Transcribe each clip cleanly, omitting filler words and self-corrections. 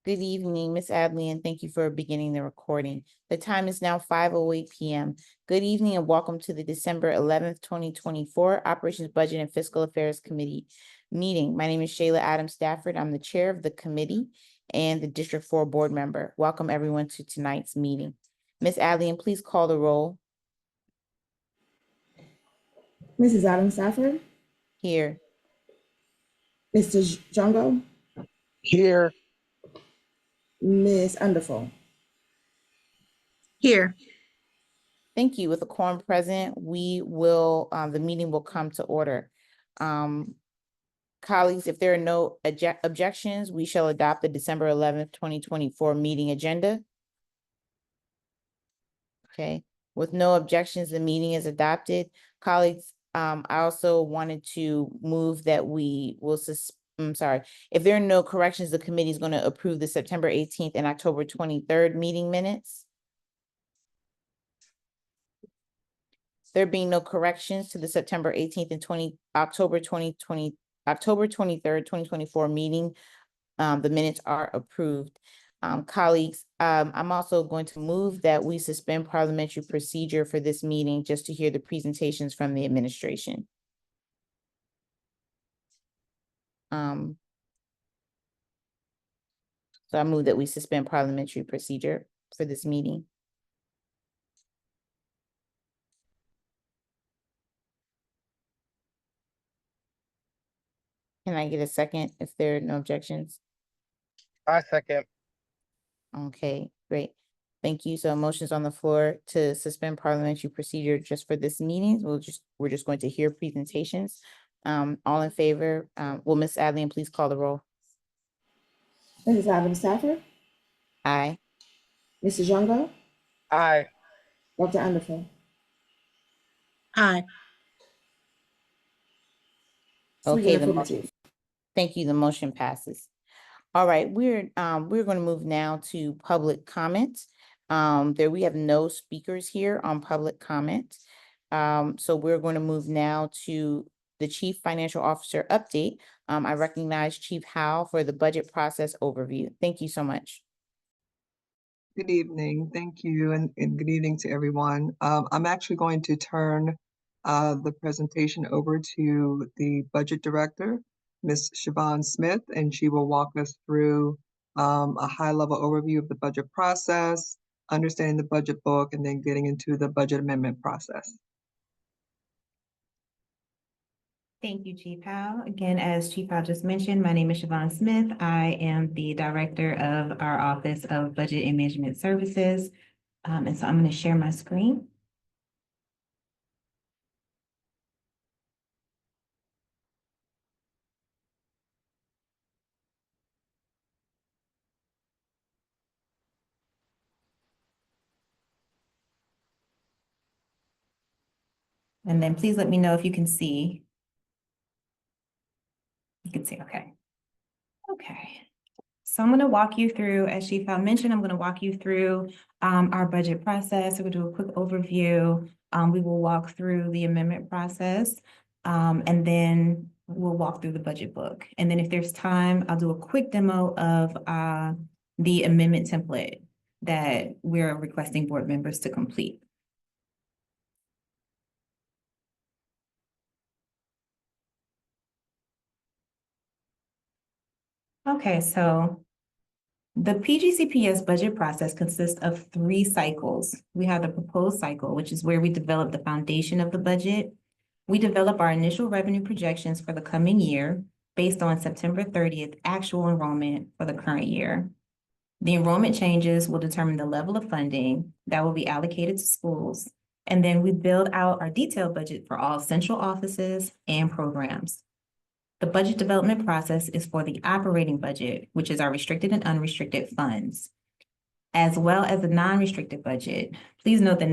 Good evening, Ms. Adley, and thank you for beginning the recording. The time is now 5:08 p.m. Good evening and welcome to the December 11th, 2024 Operations Budget and Fiscal Affairs Committee meeting. My name is Shayla Adams Stafford. I'm the chair of the committee and the District 4 board member. Welcome everyone to tonight's meeting. Ms. Adley, and please call the roll. Mrs. Adams Stafford. Here. Mr. Jungo. Here. Ms. Underful. Here. Thank you. With a quorum present, we will, the meeting will come to order. Colleagues, if there are no objections, we shall adopt the December 11th, 2024 meeting agenda. Okay, with no objections, the meeting is adopted. Colleagues, I also wanted to move that we will if there are no corrections, the committee is going to approve the September 18th and October 23rd meeting minutes. There being no corrections to the September 18th and October 23rd, 2024 meeting, the minutes are approved. Colleagues, I'm also going to move that we suspend parliamentary procedure for this meeting just to hear the presentations from the administration. So I move that we suspend parliamentary procedure for this meeting. Can I get a second if there are no objections? I second. Okay, great. Thank you. So motions on the floor to suspend parliamentary procedure just for this meeting. We're just going to hear presentations. All in favor? Will Ms. Adley please call the roll? Mrs. Adams Stafford. Aye. Mr. Jungo. Aye. Dr. Underful. Aye. Okay, thank you. The motion passes. All right, we're going to move now to public comment. We have no speakers here on public comment. So we're going to move now to the Chief Financial Officer update. I recognize Chief Howell for the budget process overview. Thank you so much. Good evening. Thank you, and good evening to everyone. I'm actually going to turn the presentation over to the Budget Director, Ms. Siobhan Smith, and she will walk us through a high-level overview of the budget process, understanding the budget book, and then getting into the budget amendment process. Thank you, Chief Howell. Again, as Chief Howell just mentioned, my name is Siobhan Smith. I am the Director of our Office of Budget and Management Services. And so I'm going to share my screen. And then please let me know if you can see. You can see, okay. Okay. So I'm going to walk you through, as Chief Howell mentioned, I'm going to walk you through our budget process. We'll do a quick overview. We will walk through the amendment process, and then we'll walk through the budget book. And then if there's time, I'll do a quick demo of the amendment template that we're requesting board members to complete. Okay, so the PGCPS budget process consists of 3 cycles. We have the proposed cycle, which is where we develop the foundation of the budget. We develop our initial revenue projections for the coming year based on September 30th actual enrollment for the current year. The enrollment changes will determine the level of funding that will be allocated to schools. And then we build out our detailed budget for all central offices and programs. The budget development process is for the operating budget, which is our restricted and unrestricted funds, as well as the non-restricted budget. Please note that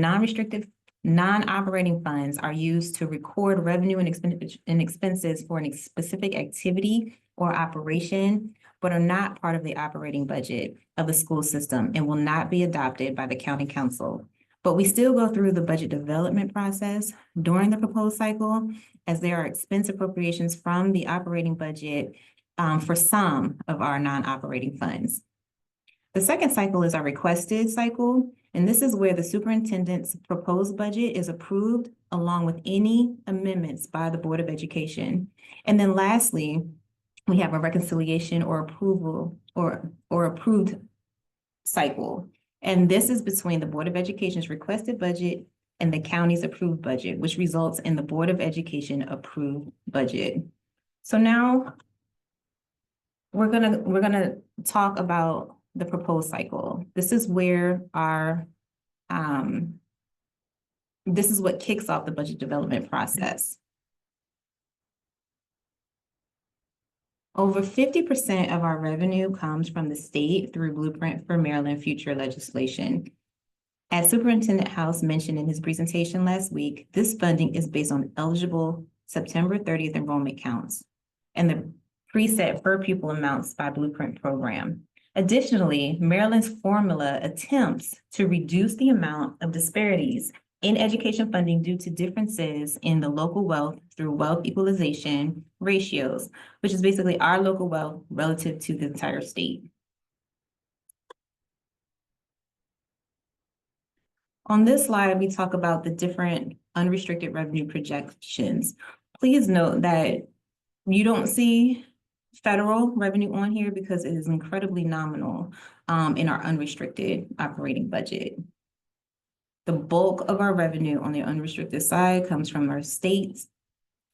non-operating funds are used to record revenue and expenses for a specific activity or operation, but are not part of the operating budget of the school system and will not be adopted by the county council. But we still go through the budget development process during the proposed cycle, as there are expense appropriations from the operating budget for some of our non-operating funds. The second cycle is our requested cycle, and this is where the superintendent's proposed budget is approved along with any amendments by the Board of Education. And then lastly, we have a reconciliation or approval or approved cycle. And this is between the Board of Education's requested budget and the county's approved budget, which results in the Board of Education approved budget. So now we're gonna talk about the proposed cycle. This is where our this is what kicks off the budget development process. Over 50% of our revenue comes from the state through Blueprint for Maryland future legislation. As Superintendent House mentioned in his presentation last week, this funding is based on eligible September 30th enrollment counts and the preset per pupil amounts by Blueprint program. Additionally, Maryland's formula attempts to reduce the amount of disparities in education funding due to differences in the local wealth through wealth equalization ratios, which is basically our local wealth relative to the entire state. On this slide, we talk about the different unrestricted revenue projections. Please note that you don't see federal revenue on here because it is incredibly nominal in our unrestricted operating budget. The bulk of our revenue on the unrestricted side comes from our states,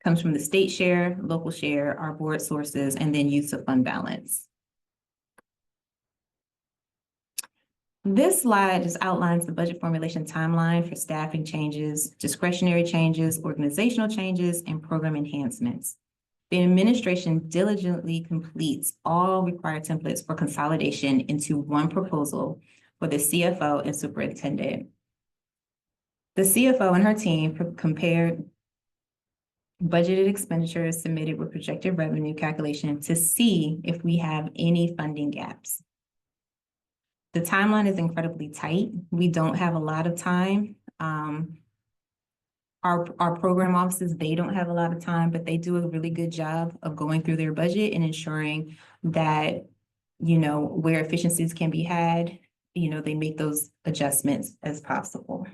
comes from the state share, local share, our board sources, and then use of fund balance. This slide just outlines the budget formulation timeline for staffing changes, discretionary changes, organizational changes, and program enhancements. The administration diligently completes all required templates for consolidation into one proposal for the CFO and superintendent. The CFO and her team compared budgeted expenditures submitted with projected revenue calculation to see if we have any funding gaps. The timeline is incredibly tight. We don't have a lot of time. Our program offices, they don't have a lot of time, but they do a really good job of going through their budget and ensuring that, where efficiencies can be had, they make those adjustments as possible.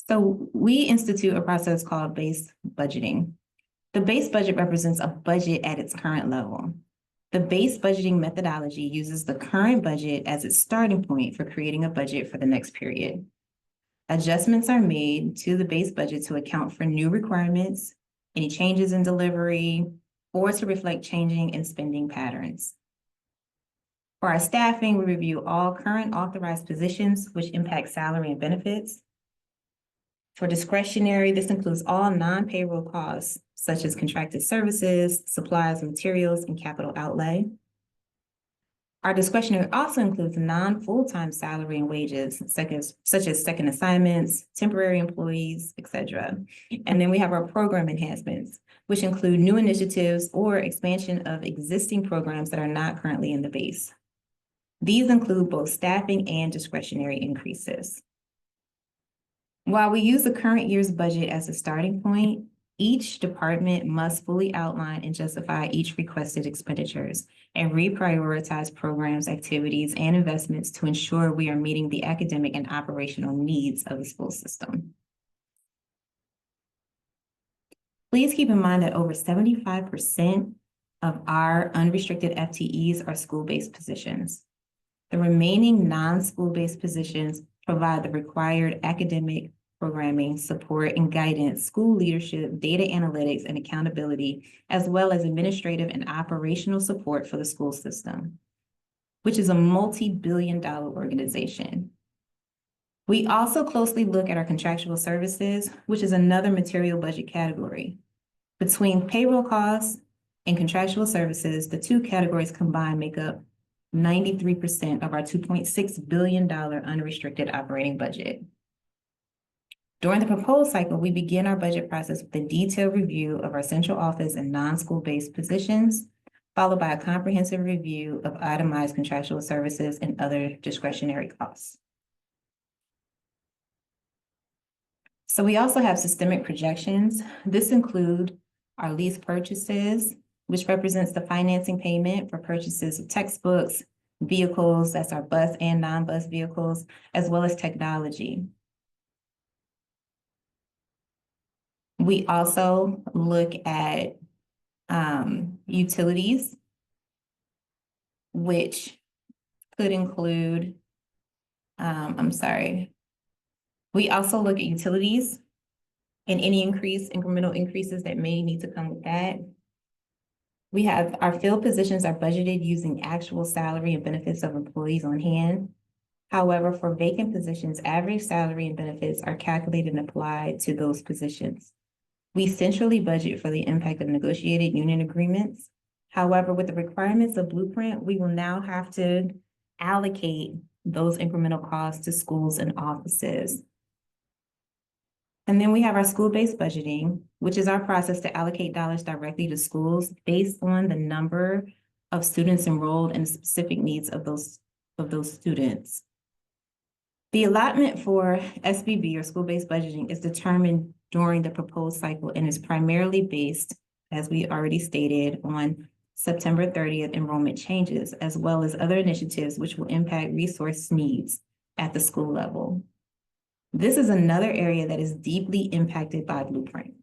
So we institute a process called base budgeting. The base budget represents a budget at its current level. The base budgeting methodology uses the current budget as its starting point for creating a budget for the next period. Adjustments are made to the base budget to account for new requirements, any changes in delivery, or to reflect changing in spending patterns. For our staffing, we review all current authorized positions, which impact salary and benefits. For discretionary, this includes all non-payroll costs, such as contracted services, supplies, materials, and capital outlay. Our discretionary also includes non-full-time salary and wages, such as second assignments, temporary employees, etc. And then we have our program enhancements, which include new initiatives or expansion of existing programs that are not currently in the base. These include both staffing and discretionary increases. While we use the current year's budget as a starting point, each department must fully outline and justify each requested expenditures and reprioritize programs, activities, and investments to ensure we are meeting the academic and operational needs of the school system. Please keep in mind that over 75% of our unrestricted FTEs are school-based positions. The remaining non-school-based positions provide the required academic programming, support, and guidance, school leadership, data analytics, and accountability, as well as administrative and operational support for the school system, which is a multi-billion-dollar organization. We also closely look at our contractual services, which is another material budget category. Between payroll costs and contractual services, the two categories combined make up 93% of our $2.6 billion unrestricted operating budget. During the proposed cycle, we begin our budget process with a detailed review of our central office and non-school-based positions, followed by a comprehensive review of itemized contractual services and other discretionary costs. So we also have systemic projections. This include our lease purchases, which represents the financing payment for purchases of textbooks, vehicles, that's our bus and non-bus vehicles, as well as technology. We also look at utilities, which could include, we also look at utilities and any incremental increases that may need to come with that. We have our field positions are budgeted using actual salary and benefits of employees on hand. However, for vacant positions, average salary and benefits are calculated and applied to those positions. We centrally budget for the impact of negotiated union agreements. However, with the requirements of Blueprint, we will now have to allocate those incremental costs to schools and offices. And then we have our school-based budgeting, which is our process to allocate dollars directly to schools based on the number of students enrolled and the specific needs of those students. The allotment for SBB, or school-based budgeting, is determined during the proposed cycle and is primarily based, as we already stated, on September 30th enrollment changes, as well as other initiatives which will impact resource needs at the school level. This is another area that is deeply impacted by Blueprint.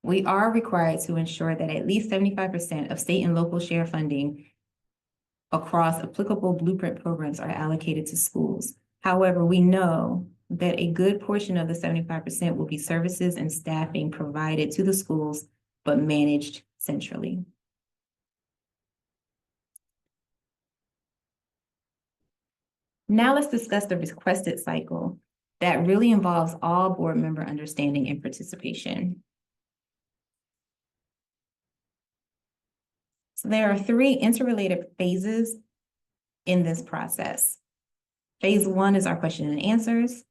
We are required to ensure that at least 75% of state and local share funding across applicable Blueprint programs are allocated to schools. However, we know that a good portion of the 75% will be services and staffing provided to the schools, but managed centrally. Now let's discuss the requested cycle that really involves all board member understanding and participation. So there are 3 interrelated phases in this process. Phase 1 is our question and answers.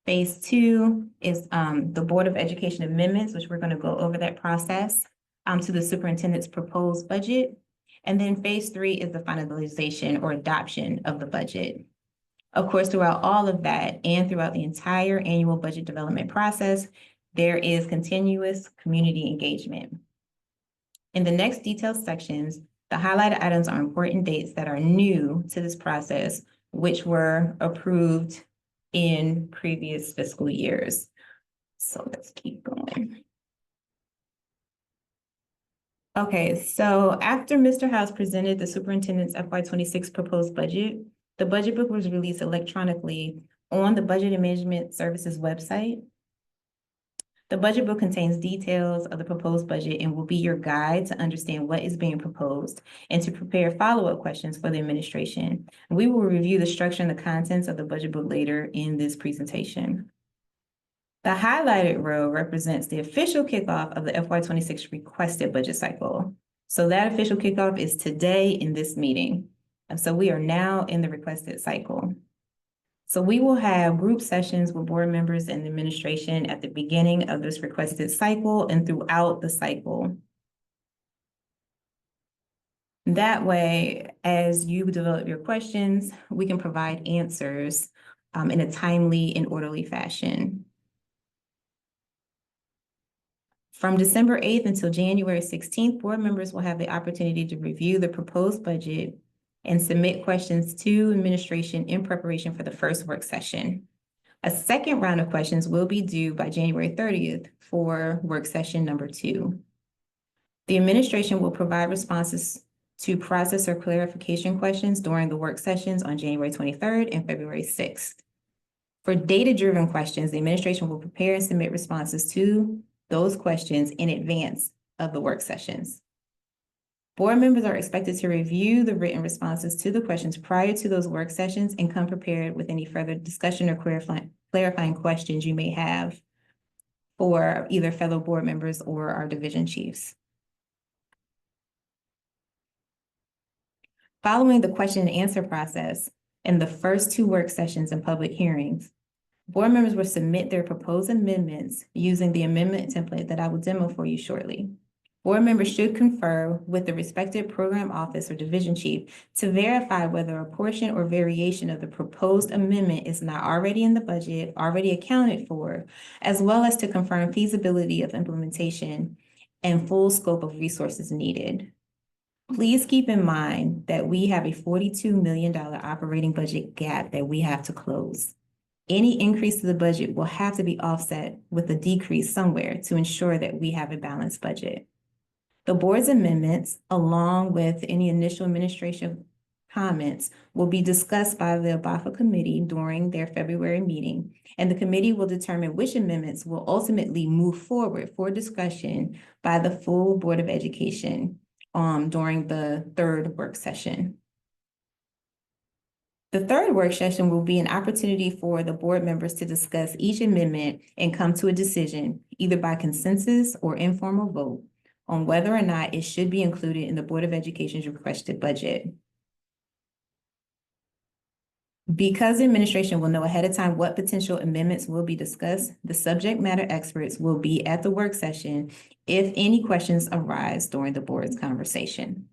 Phase 2 is the Board of Education amendments, which we're going to go over that process to the superintendent's proposed budget. And then phase 3 is the finalization or adoption of the budget. Of course, throughout all of that and throughout the entire annual budget development process, there is continuous community engagement. In the next detailed sections, the highlighted items are important dates that are new to this process, which were approved in previous fiscal years. So let's keep going. Okay, so after Mr. House presented the superintendent's FY26 proposed budget, the budget book was released electronically on the Budget and Management Services website. The budget book contains details of the proposed budget and will be your guide to understand what is being proposed and to prepare follow-up questions for the administration. We will review the structure and the contents of the budget book later in this presentation. The highlighted row represents the official kickoff of the FY26 requested budget cycle. So that official kickoff is today in this meeting. And so we are now in the requested cycle. So we will have group sessions with board members and administration at the beginning of this requested cycle and throughout the cycle. That way, as you develop your questions, we can provide answers in a timely and orderly fashion. From December 8th until January 16th, board members will have the opportunity to review the proposed budget and submit questions to administration in preparation for the first work session. A second round of questions will be due by January 30th for work session number 2. The administration will provide responses to process or clarification questions during the work sessions on January 23rd and February 6th. For data-driven questions, the administration will prepare and submit responses to those questions in advance of the work sessions. Board members are expected to review the written responses to the questions prior to those work sessions and come prepared with any further discussion or clarifying questions you may have for either fellow board members or our division chiefs. Following the question and answer process in the first 2 work sessions and public hearings, board members will submit their proposed amendments using the amendment template that I will demo for you shortly. Board members should confer with the respective program office or division chief to verify whether a portion or variation of the proposed amendment is not already in the budget, already accounted for, as well as to confirm feasibility of implementation and full scope of resources needed. Please keep in mind that we have a $42 million operating budget gap that we have to close. Any increase to the budget will have to be offset with a decrease somewhere to ensure that we have a balanced budget. The board's amendments, along with any initial administration comments, will be discussed by the ABAFA committee during their February meeting, and the committee will determine which amendments will ultimately move forward for discussion by the full Board of Education during the third work session. The third work session will be an opportunity for the board members to discuss each amendment and come to a decision, either by consensus or informal vote, on whether or not it should be included in the Board of Education's requested budget. Because the administration will know ahead of time what potential amendments will be discussed, the subject matter experts will be at the work session if any questions arise during the board's conversation.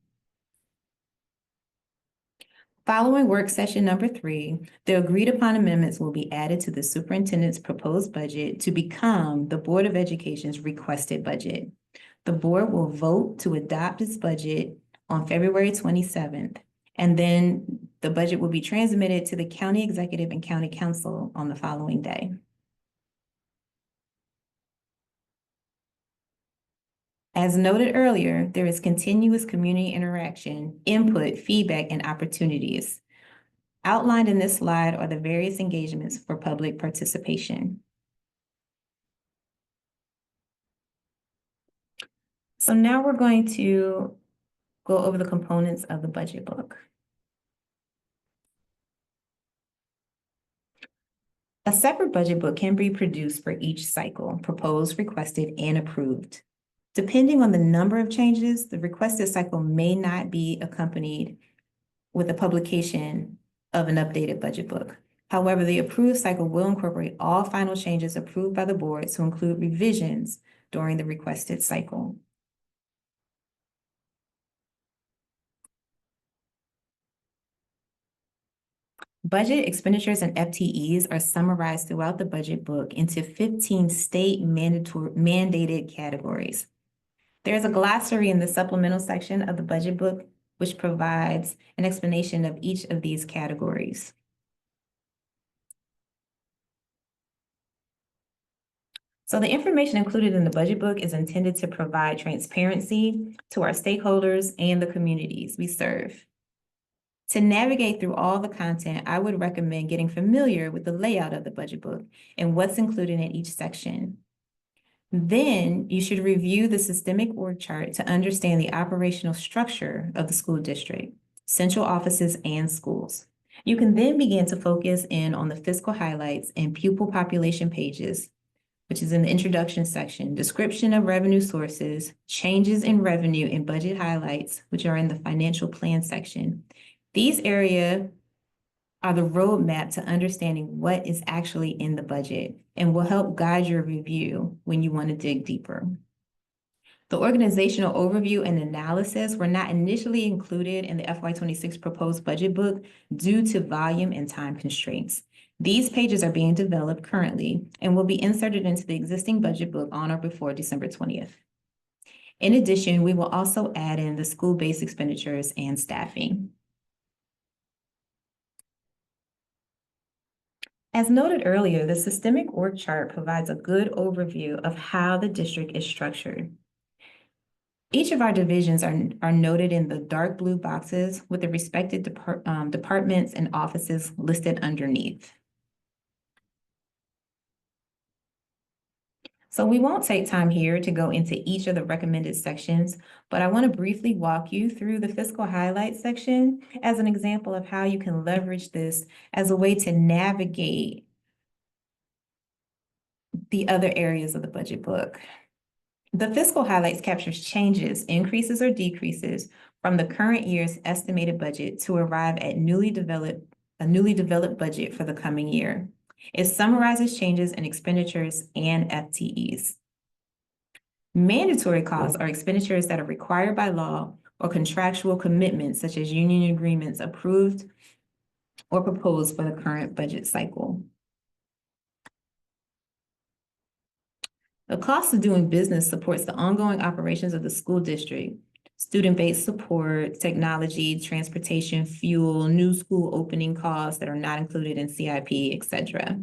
Following work session number 3, the agreed upon amendments will be added to the superintendent's proposed budget to become the Board of Education's requested budget. The board will vote to adopt its budget on February 27th, and then the budget will be transmitted to the county executive and county council on the following day. As noted earlier, there is continuous community interaction, input, feedback, and opportunities. Outlined in this slide are the various engagements for public participation. So now we're going to go over the components of the budget book. A separate budget book can be produced for each cycle, proposed, requested, and approved. Depending on the number of changes, the requested cycle may not be accompanied with a publication of an updated budget book. However, the approved cycle will incorporate all final changes approved by the board to include revisions during the requested cycle. Budget expenditures and FTEs are summarized throughout the budget book into 15 state mandated categories. There's a glossary in the supplemental section of the budget book, which provides an explanation of each of these categories. So the information included in the budget book is intended to provide transparency to our stakeholders and the communities we serve. To navigate through all the content, I would recommend getting familiar with the layout of the budget book and what's included in each section. Then you should review the systemic org chart to understand the operational structure of the school district, central offices, and schools. You can then begin to focus in on the fiscal highlights and pupil population pages, which is in the introduction section, description of revenue sources, changes in revenue and budget highlights, which are in the financial plan section. These areas are the roadmap to understanding what is actually in the budget and will help guide your review when you want to dig deeper. The organizational overview and analysis were not initially included in the FY26 proposed budget book due to volume and time constraints. These pages are being developed currently and will be inserted into the existing budget book on or before December 20th. In addition, we will also add in the school-based expenditures and staffing. As noted earlier, the systemic org chart provides a good overview of how the district is structured. Each of our divisions are noted in the dark blue boxes with the respective departments and offices listed underneath. So we won't take time here to go into each of the recommended sections, but I want to briefly walk you through the fiscal highlights section as an example of how you can leverage this as a way to navigate the other areas of the budget book. The fiscal highlights captures changes, increases or decreases from the current year's estimated budget to arrive at a newly developed budget for the coming year. It summarizes changes in expenditures and FTEs. Mandatory costs are expenditures that are required by law or contractual commitments such as union agreements approved or proposed for the current budget cycle. The cost of doing business supports the ongoing operations of the school district, student-based support, technology, transportation, fuel, new school opening costs that are not included in CIP, etc.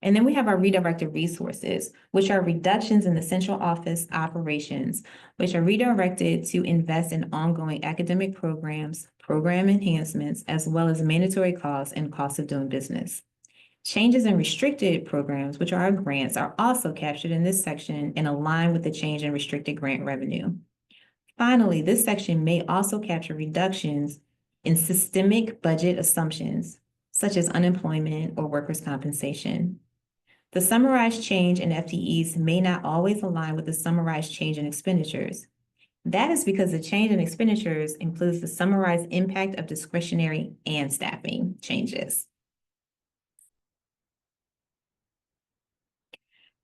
And then we have our redirected resources, which are reductions in the central office operations, which are redirected to invest in ongoing academic programs, program enhancements, as well as mandatory costs and costs of doing business. Changes in restricted programs, which are our grants, are also captured in this section and align with the change in restricted grant revenue. Finally, this section may also capture reductions in systemic budget assumptions, such as unemployment or workers' compensation. The summarized change in FTEs may not always align with the summarized change in expenditures. That is because the change in expenditures includes the summarized impact of discretionary and staffing changes.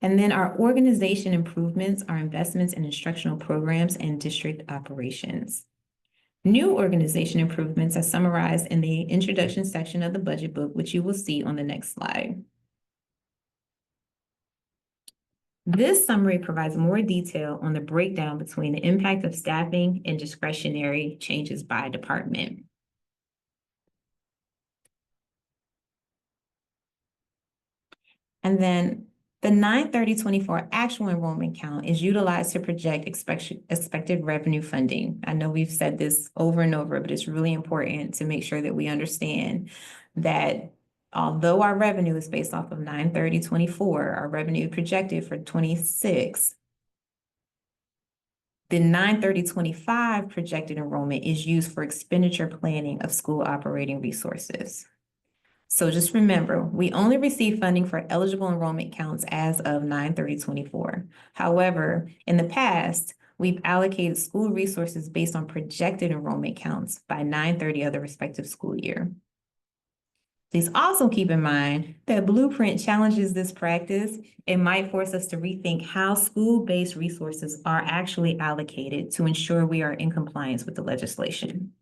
And then our organization improvements are investments in instructional programs and district operations. New organization improvements are summarized in the introduction section of the budget book, which you will see on the next slide. This summary provides more detail on the breakdown between the impact of staffing and discretionary changes by department. And then the 9/30/24 actual enrollment count is utilized to project expected revenue funding. I know we've said this over and over, but it's really important to make sure that we understand that although our revenue is based off of 9/30/24, our revenue projected for 26, the 9/30/25 projected enrollment is used for expenditure planning of school operating resources. So just remember, we only receive funding for eligible enrollment counts as of 9/30/24. However, in the past, we've allocated school resources based on projected enrollment counts by 9/30 of the respective school year. Please also keep in mind that Blueprint challenges this practice. It might force us to rethink how school-based resources are actually allocated to ensure we are in compliance with the legislation.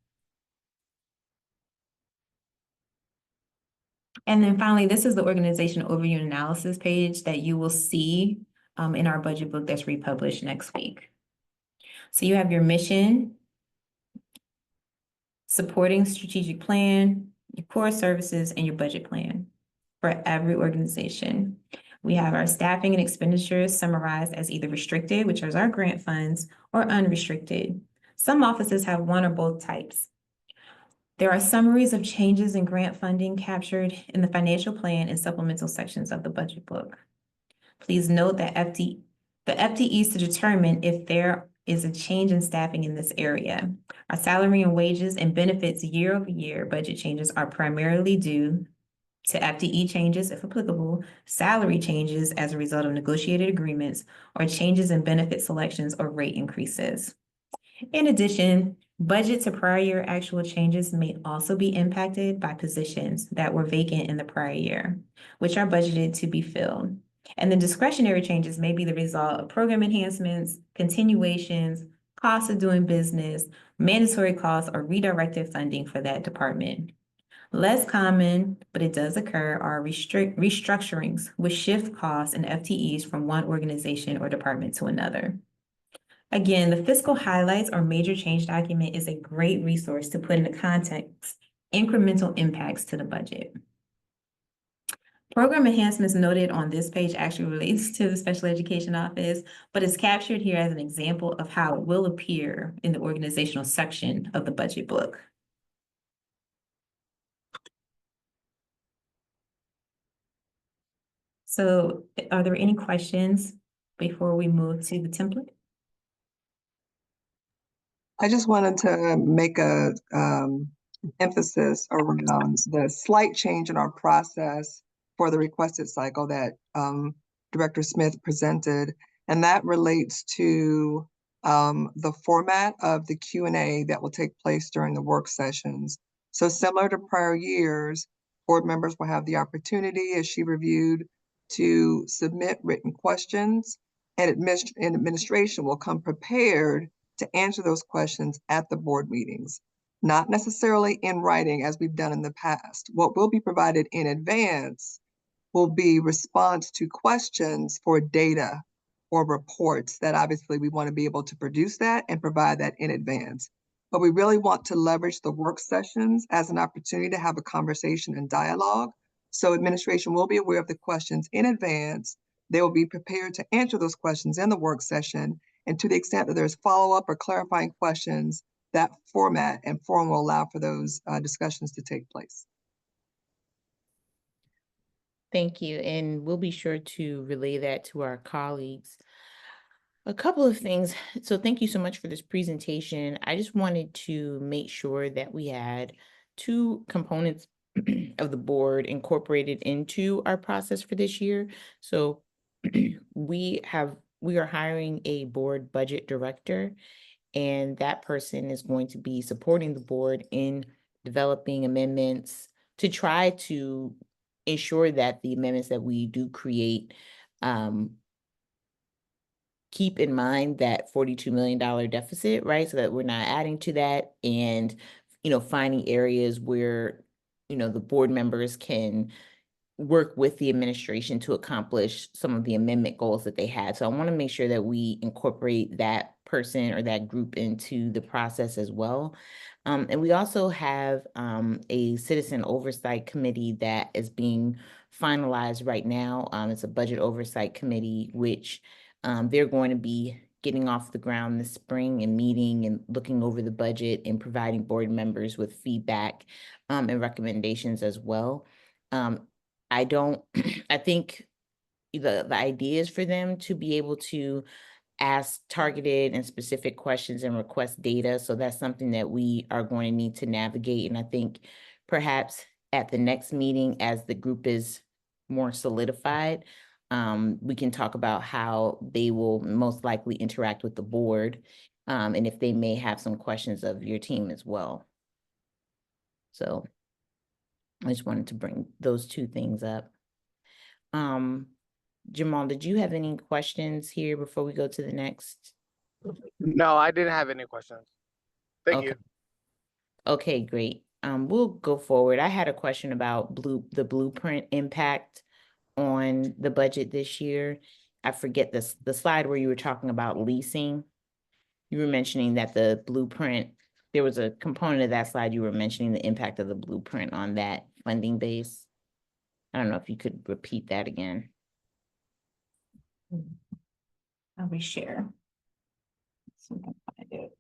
And then finally, this is the organization overview and analysis page that you will see in our budget book that's republished next week. So you have your mission, supporting strategic plan, your core services, and your budget plan for every organization. We have our staffing and expenditures summarized as either restricted, which is our grant funds, or unrestricted. Some offices have one or both types. There are summaries of changes in grant funding captured in the financial plan and supplemental sections of the budget book. Please note that the FTEs to determine if there is a change in staffing in this area. Our salary and wages and benefits year-over-year budget changes are primarily due to FTE changes, if applicable, salary changes as a result of negotiated agreements, or changes in benefit selections or rate increases. In addition, budget to prior year actual changes may also be impacted by positions that were vacant in the prior year, which are budgeted to be filled. And then discretionary changes may be the result of program enhancements, continuations, costs of doing business, mandatory costs, or redirected funding for that department. Less common, but it does occur, are restructurings, which shift costs and FTEs from one organization or department to another. Again, the fiscal highlights or major change document is a great resource to put into context incremental impacts to the budget. Program enhancements noted on this page actually relates to the special education office, but is captured here as an example of how it will appear in the organizational section of the budget book. So are there any questions before we move to the template? I just wanted to make a emphasis around the slight change in our process for the requested cycle that Director Smith presented, and that relates to the format of the Q&A that will take place during the work sessions. So similar to prior years, board members will have the opportunity, as she reviewed, to submit written questions, and administration will come prepared to answer those questions at the board meetings, not necessarily in writing as we've done in the past. What will be provided in advance will be response to questions for data or reports that obviously we want to be able to produce that and provide that in advance. But we really want to leverage the work sessions as an opportunity to have a conversation and dialogue. So administration will be aware of the questions in advance. They will be prepared to answer those questions in the work session. And to the extent that there's follow-up or clarifying questions, that format and forum will allow for those discussions to take place. Thank you, and we'll be sure to relay that to our colleagues. A couple of things. So thank you so much for this presentation. I just wanted to make sure that we had two components of the board incorporated into our process for this year. So we are hiring a board budget director, and that person is going to be supporting the board in developing amendments to try to ensure that the amendments that we do create keep in mind that $42 million deficit, right? So that we're not adding to that, and, finding areas where, the board members can work with the administration to accomplish some of the amendment goals that they had. So I want to make sure that we incorporate that person or that group into the process as well. And we also have a citizen oversight committee that is being finalized right now. It's a budget oversight committee, which they're going to be getting off the ground this spring and meeting and looking over the budget and providing board members with feedback and recommendations as well. I think the idea is for them to be able to ask targeted and specific questions and request data. So that's something that we are going to need to navigate. And I think perhaps at the next meeting, as the group is more solidified, we can talk about how they will most likely interact with the board, and if they may have some questions of your team as well. So I just wanted to bring those two things up. Jamal, did you have any questions here before we go to the next? No, I didn't have any questions. Thank you. Okay, great. We'll go forward. I had a question about the blueprint impact on the budget this year. I forget the slide where you were talking about leasing. You were mentioning that the blueprint, there was a component of that slide, you were mentioning the impact of the blueprint on that funding base. I don't know if you could repeat that again. I'll reshare. So we can find it.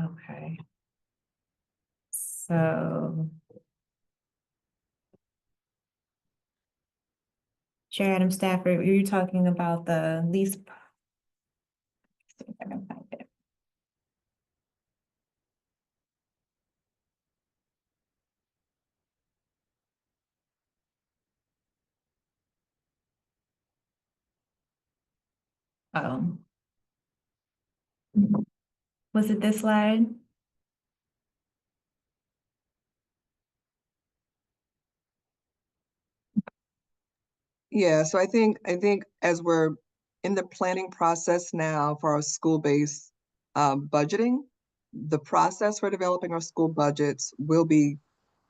Okay. So Chair Adam Stafford, you're talking about the lease. See if I can find it. Was it this slide? Yeah, so I think as we're in the planning process now for our school-based budgeting, the process for developing our school budgets will be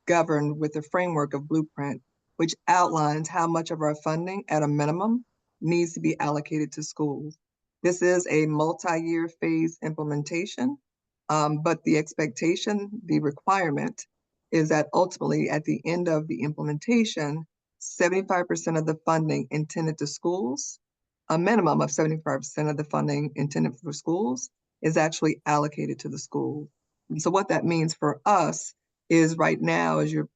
governed with the framework of Blueprint, which outlines how much of our funding at a minimum needs to be allocated to schools. This is a multi-year phase implementation, but the expectation, the requirement is that ultimately at the end of the implementation, 75% of the funding intended to schools, a minimum of 75% of the funding intended for schools is actually allocated to the schools. And so what that means for us is right now, as you're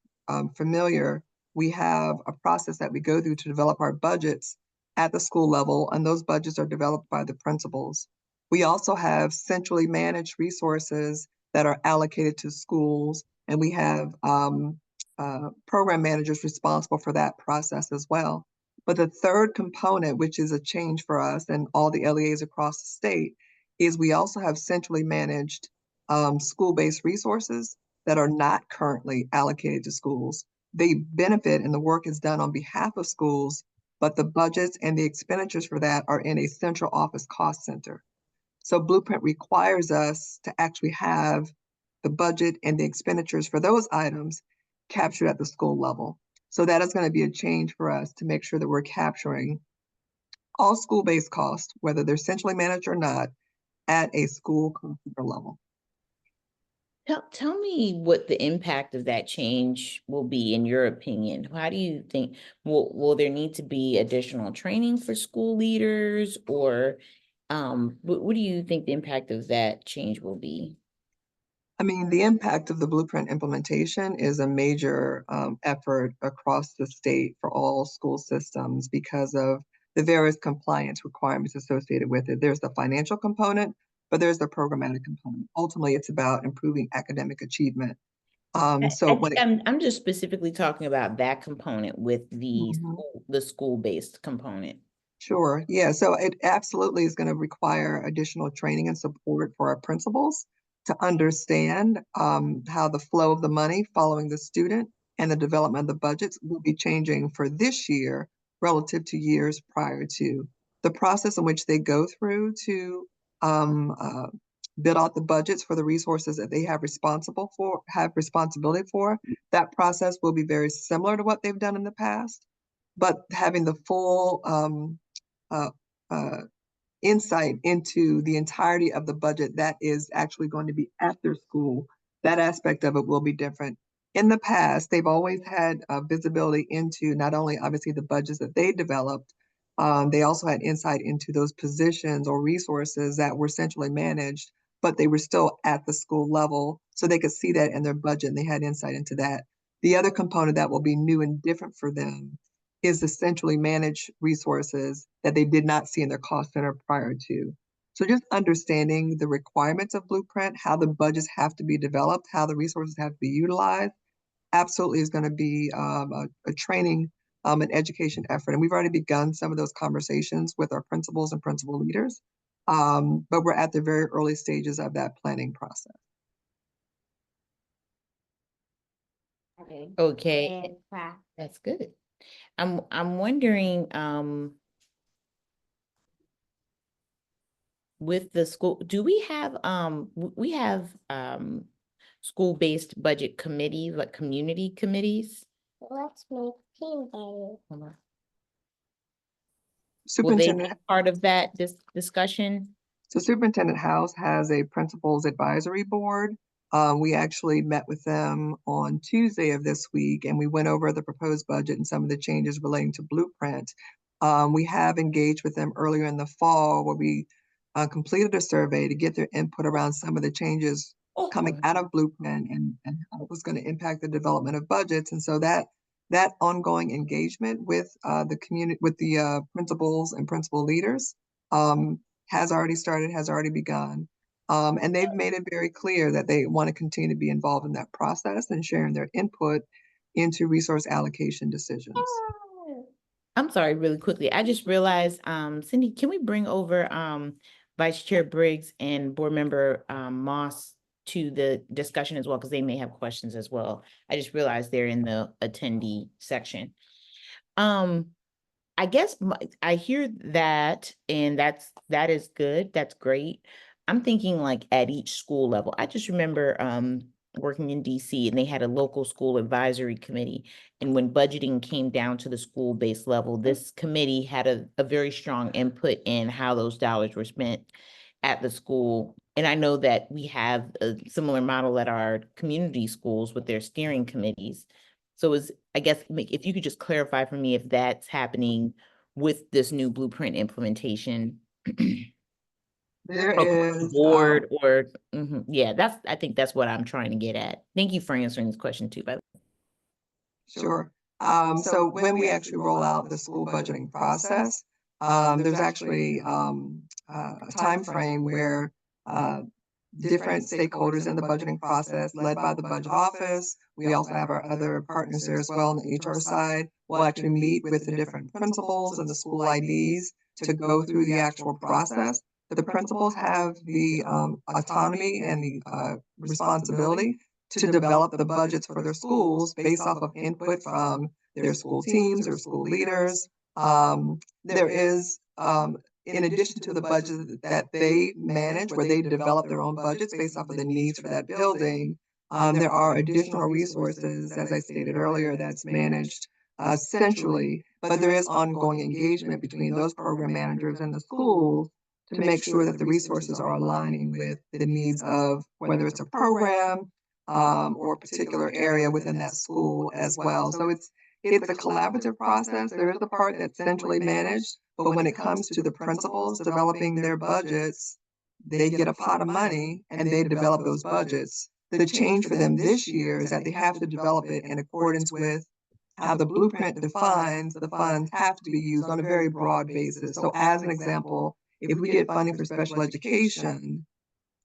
familiar, we have a process that we go through to develop our budgets at the school level, and those budgets are developed by the principals, We also have centrally managed resources that are allocated to schools, and we have program managers responsible for that process as well. But the third component, which is a change for us and all the LEAs across the state, is we also have centrally managed school-based resources that are not currently allocated to schools. They benefit and the work is done on behalf of schools, but the budgets and the expenditures for that are in a central office cost center. So Blueprint requires us to actually have the budget and the expenditures for those items captured at the school level. So that is going to be a change for us to make sure that we're capturing all school-based costs, whether they're centrally managed or not, at a school cost center level. Tell me what the impact of that change will be in your opinion. How do you think, will there need to be additional training for school leaders, or what do you think the impact of that change will be? I mean, the impact of the Blueprint implementation is a major effort across the state for all school systems because of the various compliance requirements associated with it. There's the financial component, but there's the programmatic component. Ultimately, it's about improving academic achievement. I'm just specifically talking about that component with the school-based component. Sure. Yeah. So it absolutely is going to require additional training and support for our principals to understand how the flow of the money following the student and the development of the budgets will be changing for this year relative to years prior to. The process in which they go through to bid out the budgets for the resources that they have responsibility for, that process will be very similar to what they've done in the past, but having the full insight into the entirety of the budget that is actually going to be at their school, that aspect of it will be different. In the past, they've always had visibility into not only obviously the budgets that they developed, they also had insight into those positions or resources that were centrally managed, but they were still at the school level, so they could see that in their budget and they had insight into that. The other component that will be new and different for them is the centrally managed resources that they did not see in their cost center prior to. So just understanding the requirements of Blueprint, how the budgets have to be developed, how the resources have to be utilized, absolutely is going to be a training and education effort. And we've already begun some of those conversations with our principals and principal leaders, but we're at the very early stages of that planning process. Okay, that's good. I'm wondering, with the school, do we have, we have, school-based budget committee, like community committees? Let's make team better. Will they be Superintendent, part of that discussion? so Superintendent House has a principals advisory board. We actually met with them on Tuesday of this week, and we went over the proposed budget and some of the changes relating to Blueprint. We have engaged with them earlier in the fall where we completed a survey to get their input around some of the changes coming out of Blueprint and how it was going to impact the development of budgets. And so that ongoing engagement with the community, with the principals and principal leaders has already started, has already begun. And they've made it very clear that they want to continue to be involved in that process and sharing their input into resource allocation decisions. I'm sorry, really quickly. I just realized, Cindy, can we bring over Vice Chair Briggs and Board Member Moss to the discussion as well, because they may have questions as well. I just realized they're in the attendee section. I guess I hear that, and that is good. That's great. I'm thinking like at each school level. I just remember working in DC, and they had a local school advisory committee. And when budgeting came down to the school-based level, this committee had a very strong input in how those dollars were spent at the school. And I know that we have a similar model at our community schools with their steering committees. So I guess if you could just clarify for me if that's happening with this new Blueprint implementation. There is board or yeah, I think that's what I'm trying to get at. Thank you for answering this question too, by the way. Sure. So when we actually roll out the school budgeting process, there's actually a time frame where different stakeholders in the budgeting process, led by the budget office. We also have our other partners there as well on the HR side. We'll actually meet with the different principals and the school IDs to go through the actual process. But the principals have the autonomy and the responsibility to develop the budgets for their schools based off of input from their school teams or school leaders. There is in addition to the budget that they manage, where they develop their own budgets based off of the needs for that building, there are additional resources, as I stated earlier, that's managed centrally, but there is ongoing engagement between those program managers and the schools to make sure that the resources are aligning with the needs of whether it's a program or a particular area within that school as well. So it's a collaborative process. There is a part that's centrally managed, but when it comes to the principals developing their budgets, they get a pot of money and they develop those budgets. The change for them this year is that they have to develop it in accordance with how the blueprint defines the funds have to be used on a very broad basis. So as an example, if we get funding for special education,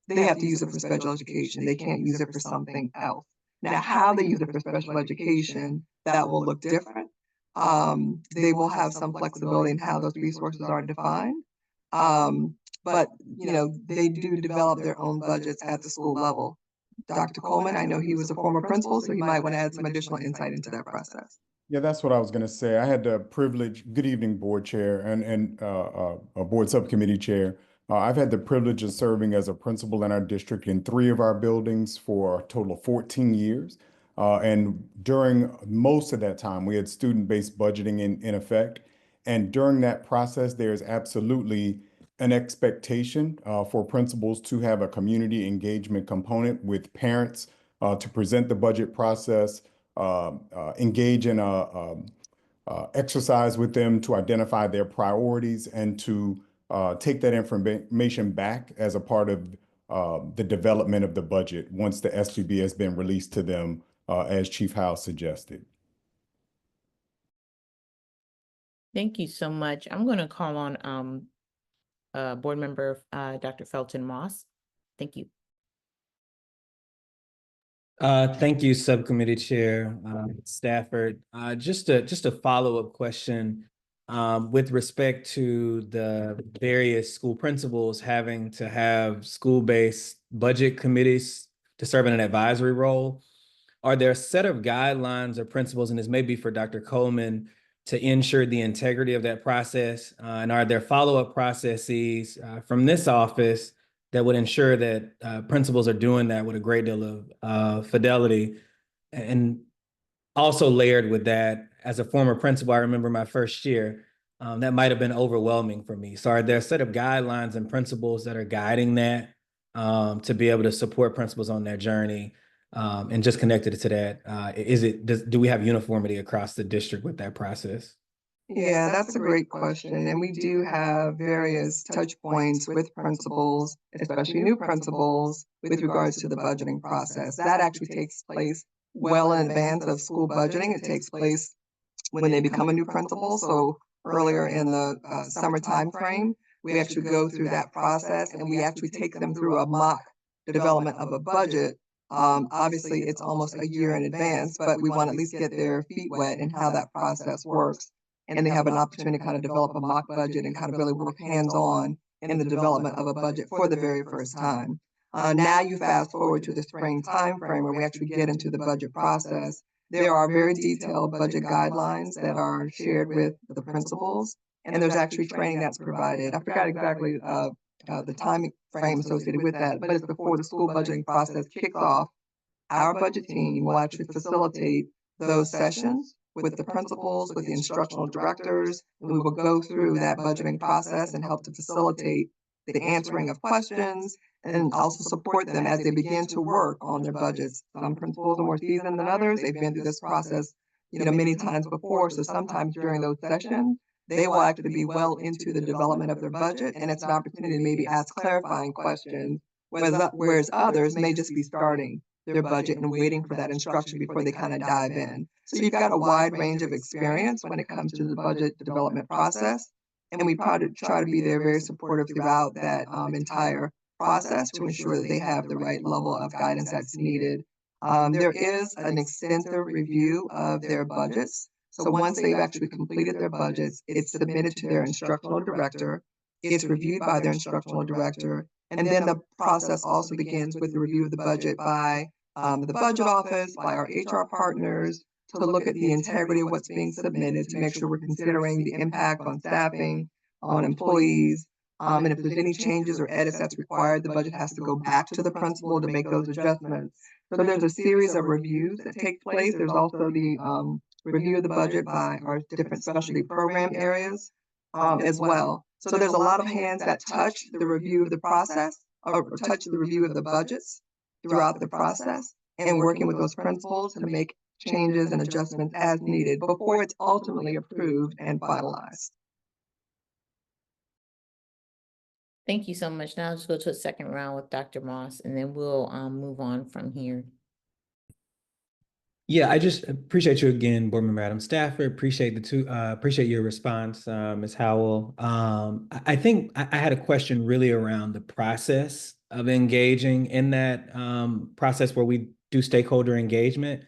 they have to use it for special education. They can't use it for something else. Now, how they use it for special education, that will look different. They will have some flexibility in how those resources are defined. But, you know, they do develop their own budgets at the school level. Dr. Coleman, I know he was a former principal, so he might want to add some additional insight into that process. Yeah, that's what I was going to say. I had the privilege, good evening, board chair and board subcommittee chair. I've had the privilege of serving as a principal in our district in 3 of our buildings for a total of 14 years. And during most of that time, we had student-based budgeting in effect. And during that process, there's absolutely an expectation for principals to have a community engagement component with parents to present the budget process, engage in a exercise with them to identify their priorities and to take that information back as a part of the development of the budget once the SPB has been released to them, as Chief Howe suggested. Thank you so much. I'm going to call on board member Dr. Felton Moss. Thank you. Thank you, Subcommittee Chair Stafford. Just a follow-up question with respect to the various school principals having to have school-based budget committees to serve in an advisory role. Are there a set of guidelines or principles, and this may be for Dr. Coleman, to ensure the integrity of that process? And are there follow-up processes from this office that would ensure that principals are doing that with a great deal of fidelity? And also layered with that, as a former principal, I remember my first year, that might have been overwhelming for me. So are there a set of guidelines and principles that are guiding that to be able to support principals on their journey? And just connected to that, do we have uniformity across the district with that process? Yeah, that's a great question. And we do have various touch points with principals, especially new principals, with regards to the budgeting process. That actually takes place well in advance of school budgeting. It takes place when they become a new principal. So earlier in the summer time frame, we actually go through that process and we actually take them through a mock development of a budget. Obviously, it's almost a year in advance, but we want to at least get their feet wet in how that process works. And they have an opportunity to kind of develop a mock budget and kind of really work hands-on in the development of a budget for the very first time. Now you fast forward to the spring timeframe where we actually get into the budget process. There are very detailed budget guidelines that are shared with the principals, and there's actually training that's provided. I forgot exactly the time frame associated with that, but it's before the school budgeting process kicks off. Our budget team will actually facilitate those sessions with the principals, with the instructional directors, and we will go through that budgeting process and help to facilitate the answering of questions and also support them as they begin to work on their budgets. Some principals are more seasoned than others. They've been through this process, many times before. So sometimes during those sessions, they will actually be well into the development of their budget, and it's an opportunity to maybe ask clarifying questions, whereas others may just be starting their budget and waiting for that instruction before they kind of dive in. So you've got a wide range of experience when it comes to the budget development process. and we try to be there very supportive throughout that entire process to ensure that they have the right level of guidance that's needed. There is an extensive review of their budgets. So once they've actually completed their budgets, it's submitted to their instructional director. It's reviewed by their instructional director. And then the process also begins with the review of the budget by the budget office, by our HR partners, to look at the integrity of what's being submitted, to make sure we're considering the impact on staffing, on employees. And if there's any changes or edits that's required, the budget has to go back to the principal to make those adjustments. So there's a series of reviews that take place. There's also the review of the budget by our different specialty program areas as well. So there's a lot of hands that touch the review of the process or touch the review of the budgets throughout the process, and working with those principals to make changes and adjustments as needed before it's ultimately approved and finalized. Thank you so much. Now let's go to a second round with Dr. Moss, and then we'll move on from here. Yeah, I just appreciate you again, Board Member Adam Stafford. Appreciate your response, Ms. Howell. I think I had a question really around the process of engaging in that process where we do stakeholder engagement.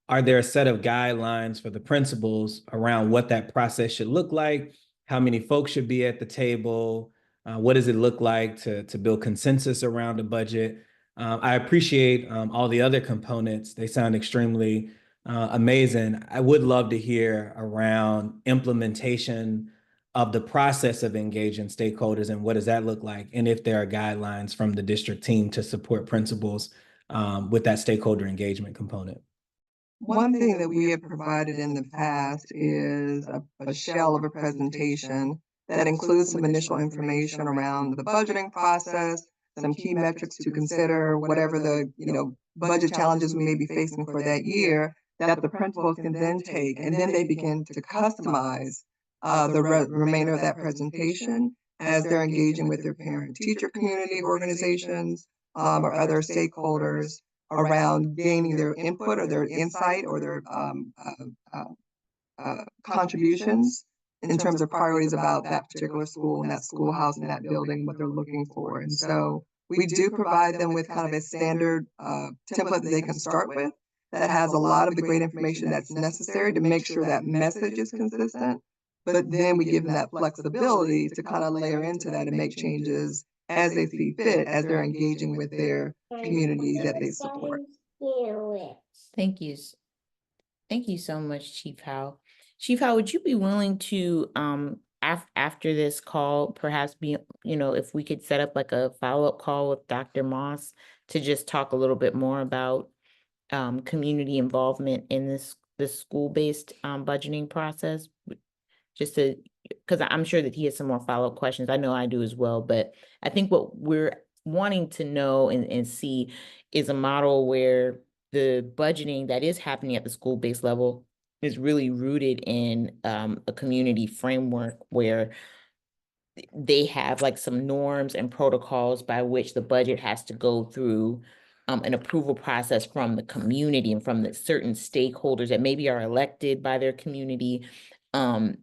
Are there a set of guidelines for the principals around what that process should look like? How many folks should be at the table? What does it look like to build consensus around a budget? I appreciate all the other components. They sound extremely amazing. I would love to hear around implementation of the process of engaging stakeholders and what does that look like? And if there are guidelines from the district team to support principals with that stakeholder engagement component. One thing that we have provided in the past is a shell of a presentation that includes some initial information around the budgeting process, some key metrics to consider, whatever the budget challenges we may be facing for that year, that the principals can then take, and then they begin to customize the remainder of that presentation as they're engaging with their parent-teacher community organizations or other stakeholders around gaining their input or their insight or their contributions in terms of priorities about that particular school and that schoolhouse and that building, what they're looking for. And so we do provide them with kind of a standard template that they can start with that has a lot of the great information that's necessary to make sure that message is consistent. But then we give them that flexibility to kind of layer into that and make changes as they see fit, as they're engaging with their community that they support. Thank you. Thank you so much, Chief Howe. Chief Howe, would you be willing to, after this call, perhaps if we could set up like a follow-up call with Dr. Moss to just talk a little bit more about community involvement in this school-based budgeting process? Just to, because I'm sure that he has some more follow-up questions. I know I do as well, but I think what we're wanting to know and see is a model where the budgeting that is happening at the school-based level is really rooted in a community framework where they have like some norms and protocols by which the budget has to go through an approval process from the community and from the certain stakeholders that maybe are elected by their community. And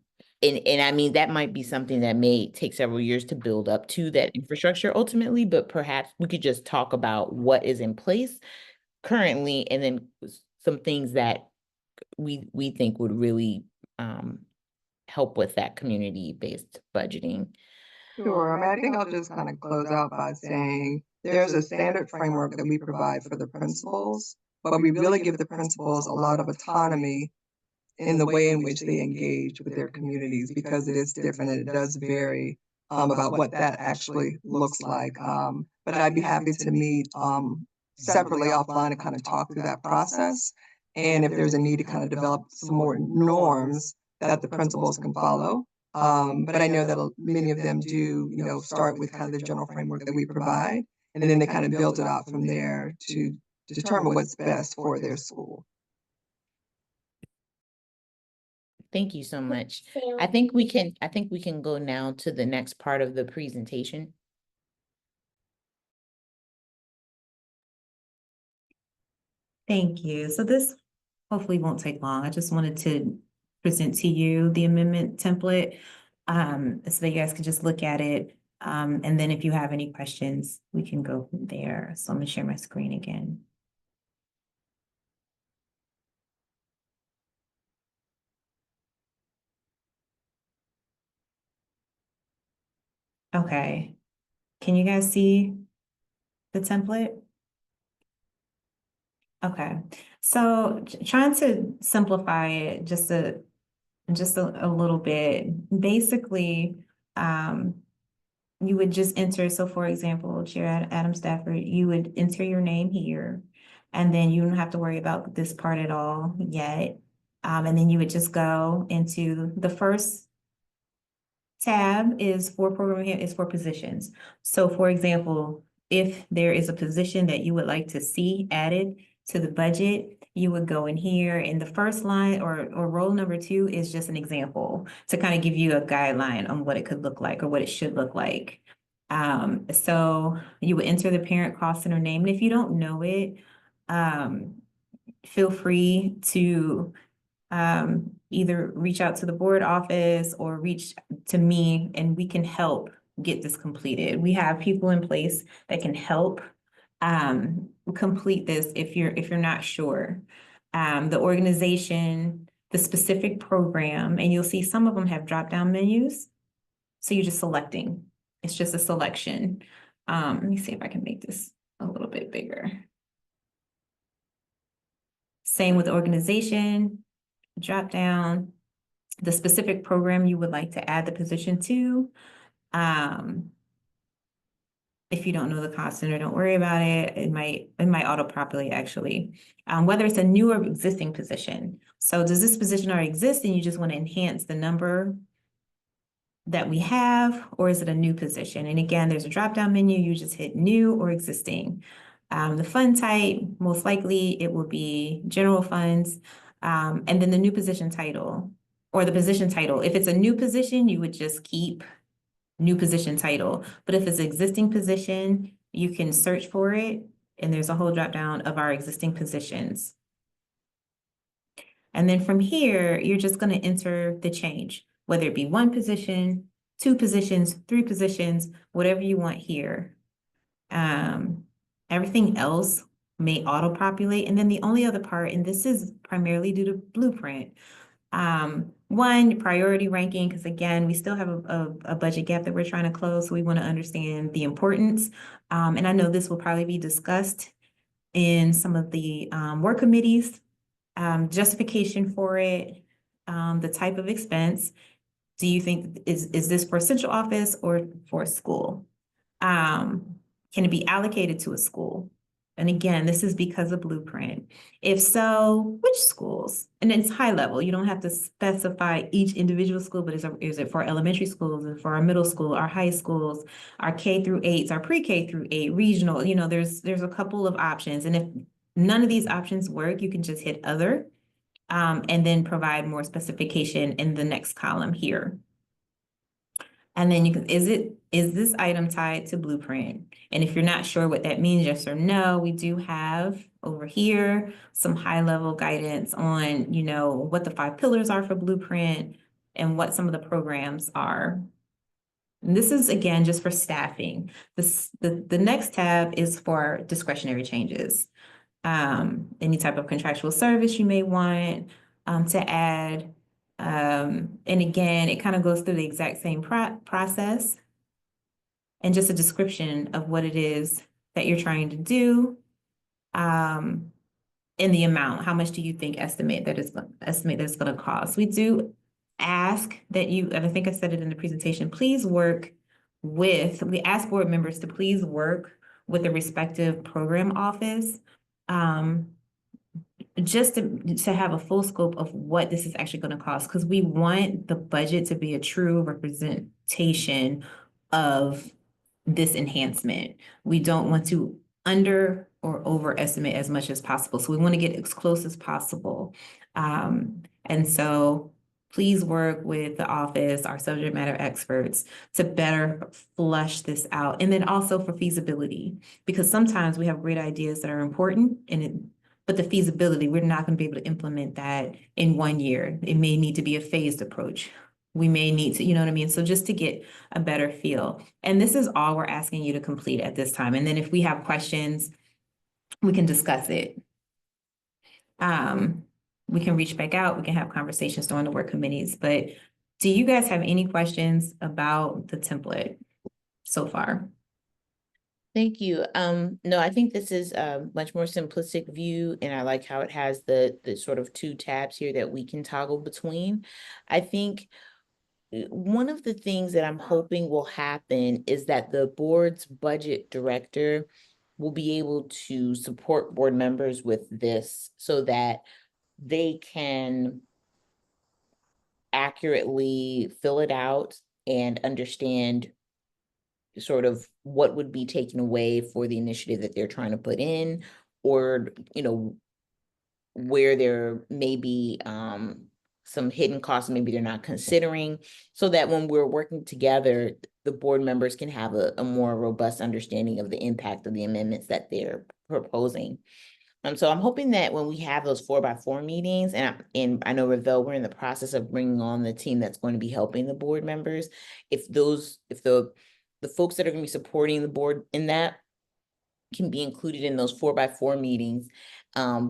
I mean, that might be something that may take several years to build up to that infrastructure ultimately, but perhaps we could just talk about what is in place currently and then some things that we think would really help with that community-based budgeting. Sure. I mean, I think I'll just kind of close out by saying there's a standard framework that we provide for the principals, but we really give the principals a lot of autonomy in the way in which they engage with their communities because it is different and it does vary about what that actually looks like. But I'd be happy to meet separately offline and kind of talk through that process. And if there's a need to kind of develop some more norms that the principals can follow. But I know that many of them do, start with kind of the general framework that we provide, and then they kind of build it out from there to determine what's best for their school. Thank you so much. I think we can go now to the next part of the presentation. Thank you. So this hopefully won't take long. I just wanted to present to you the amendment template. So that you guys can just look at it. And then if you have any questions, we can go from there. So I'm gonna share my screen again. Okay, can you guys see the template? Okay, so trying to simplify it just a little bit. Basically, you would just enter, so for example, Chair Adam Stafford, you would enter your name here, and then you don't have to worry about this part at all yet. And then you would just go into the first tab is for program is for positions. So for example, if there is a position that you would like to see added to the budget, you would go in here, and the first line or row number 2 is just an example to kind of give you a guideline on what it could look like or what it should look like. So you would enter the parent cost center name, and if you don't know it, feel free to either reach out to the board office or reach to me, and we can help get this completed. We have people in place that can help complete this if you're not sure. The organization, the specific program, and you'll see some of them have drop-down menus. So you're just selecting. It's just a selection. Let me see if I can make this a little bit bigger. Same with the organization, drop down the specific program you would like to add the position to. If you don't know the cost center, don't worry about it. It might auto-populate actually. Whether it's a new or existing position. So does this position already exist and you just want to enhance the number that we have, or is it a new position? And again, there's a drop-down menu. You just hit new or existing. The fund type, most likely it will be general funds. And then the new position title or the position title. If it's a new position, you would just keep new position title. But if it's an existing position, you can search for it, and there's a whole drop down of our existing positions. And then from here, you're just going to enter the change, whether it be 1 position, 2 positions, 3 positions, whatever you want here. Everything else may auto-populate. And then the only other part, and this is primarily due to Blueprint, 1, priority ranking, because again, we still have a budget gap that we're trying to close, so we want to understand the importance. And I know this will probably be discussed in some of the work committees, justification for it, the type of expense. Do you think, is this for central office or for a school? Can it be allocated to a school? And again, this is because of Blueprint. If so, which schools? And it's high level. You don't have to specify each individual school, but is it for elementary schools, is it for our middle school, our high schools, our K through 8s, our pre-K through 8, regional, you know, there's a couple of options. And if none of these options work, you can just hit other, and then provide more specification in the next column here. And then you can, is this item tied to Blueprint? And if you're not sure what that means, yes or no, we do have over here some high level guidance on, you know, what the 5 pillars are for Blueprint and what some of the programs are. And this is again, just for staffing. The next tab is for discretionary changes. Any type of contractual service you may want to add. And again, it kind of goes through the exact same process and just a description of what it is that you're trying to do. And the amount, how much do you think estimate that it's going to cost? We do ask that you, and I think I said it in the presentation, please work with, we ask board members to please work with the respective program office, just to have a full scope of what this is actually going to cost, because we want the budget to be a true representation of this enhancement. We don't want to under or overestimate as much as possible. So we want to get as close as possible. And so please work with the office, our subject matter experts, to better flush this out. And then also for feasibility, because sometimes we have great ideas that are important, but the feasibility, we're not going to be able to implement that in 1 year. It may need to be a phased approach. we may need to, you know what I mean? So just to get a better feel. And this is all we're asking you to complete at this time. And then if we have questions, we can discuss it. We can reach back out, we can have conversations during the work committees, but do you guys have any questions about the template so far? Thank you. No, I think this is a much more simplistic view, and I like how it has the sort of two tabs here that we can toggle between. I think one of the things that I'm hoping will happen is that the board's budget director will be able to support board members with this so that they can accurately fill it out and understand sort of what would be taken away for the initiative that they're trying to put in, or, you know, where there may be some hidden costs maybe they're not considering, so that when we're working together, the board members can have a more robust understanding of the impact of the amendments that they're proposing. So I'm hoping that when we have those 4x4 meetings, and I know Ravel, we're in the process of bringing on the team that's going to be helping the board members. If the folks that are going to be supporting the board in that can be included in those 4x4 meetings,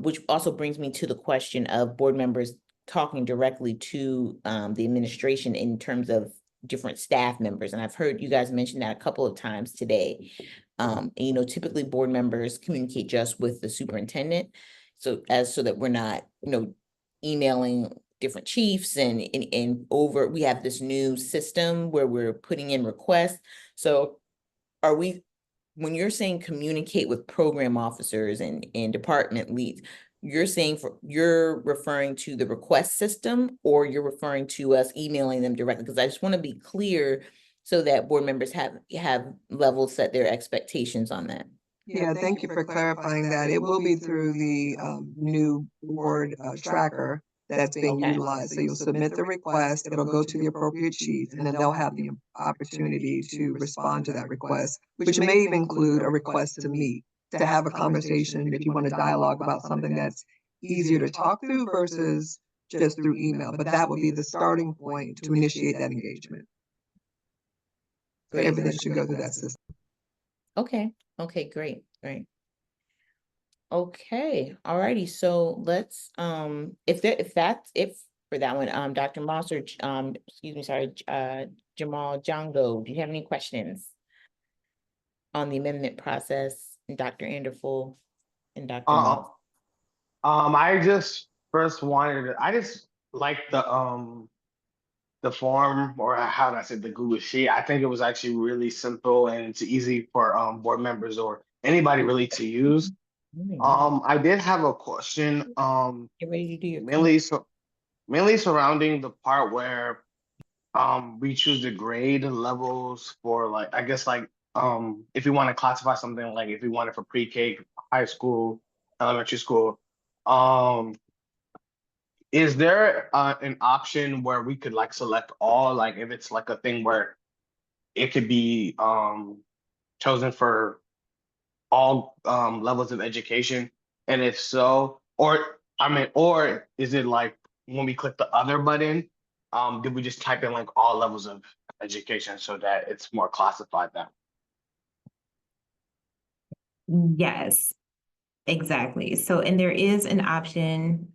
which also brings me to the question of board members talking directly to the administration in terms of different staff members. And I've heard you guys mention that a couple of times today. And, you know, typically board members communicate just with the superintendent. So that we're not, you know, emailing different chiefs and we have this new system where we're putting in requests. So when you're saying communicate with program officers and department leads, you're referring to the request system, or you're referring to us emailing them directly? Because I just want to be clear so that board members have level set their expectations on that. Yeah, thank you for clarifying that. It will be through the new board tracker that's being Okay. utilized. So you'll submit the request, it'll go to the appropriate chief, and then they'll have the opportunity to respond to that request, which may even include a request to meet, to have a conversation if you want to dialogue about something that's easier to talk through versus just through email. But that would be the starting point to initiate that engagement. So everything should go through that system. Okay, great. Okay, alrighty, so let's, if for that one, Dr. Moss or, excuse me, sorry, Jamal Jongo, do you have any questions on the amendment process, and Dr. Anderful and Dr. Moss? I just I just like the form, or how did I say, the Google Sheet. I think it was actually really simple and it's easy for board members or anybody really to use. I did have a question, Get ready to do your mainly surrounding the part where we choose the grade levels for, like, I guess, like, if we want to classify something, like if we want it for pre-K, high school, elementary school, is there an option where we could like select all, like if it's like a thing where it could be chosen for all levels of education? And if so, or is it like when we click the other button, did we just type in like all levels of education so that it's more classified that? Yes, exactly. So, and there is an option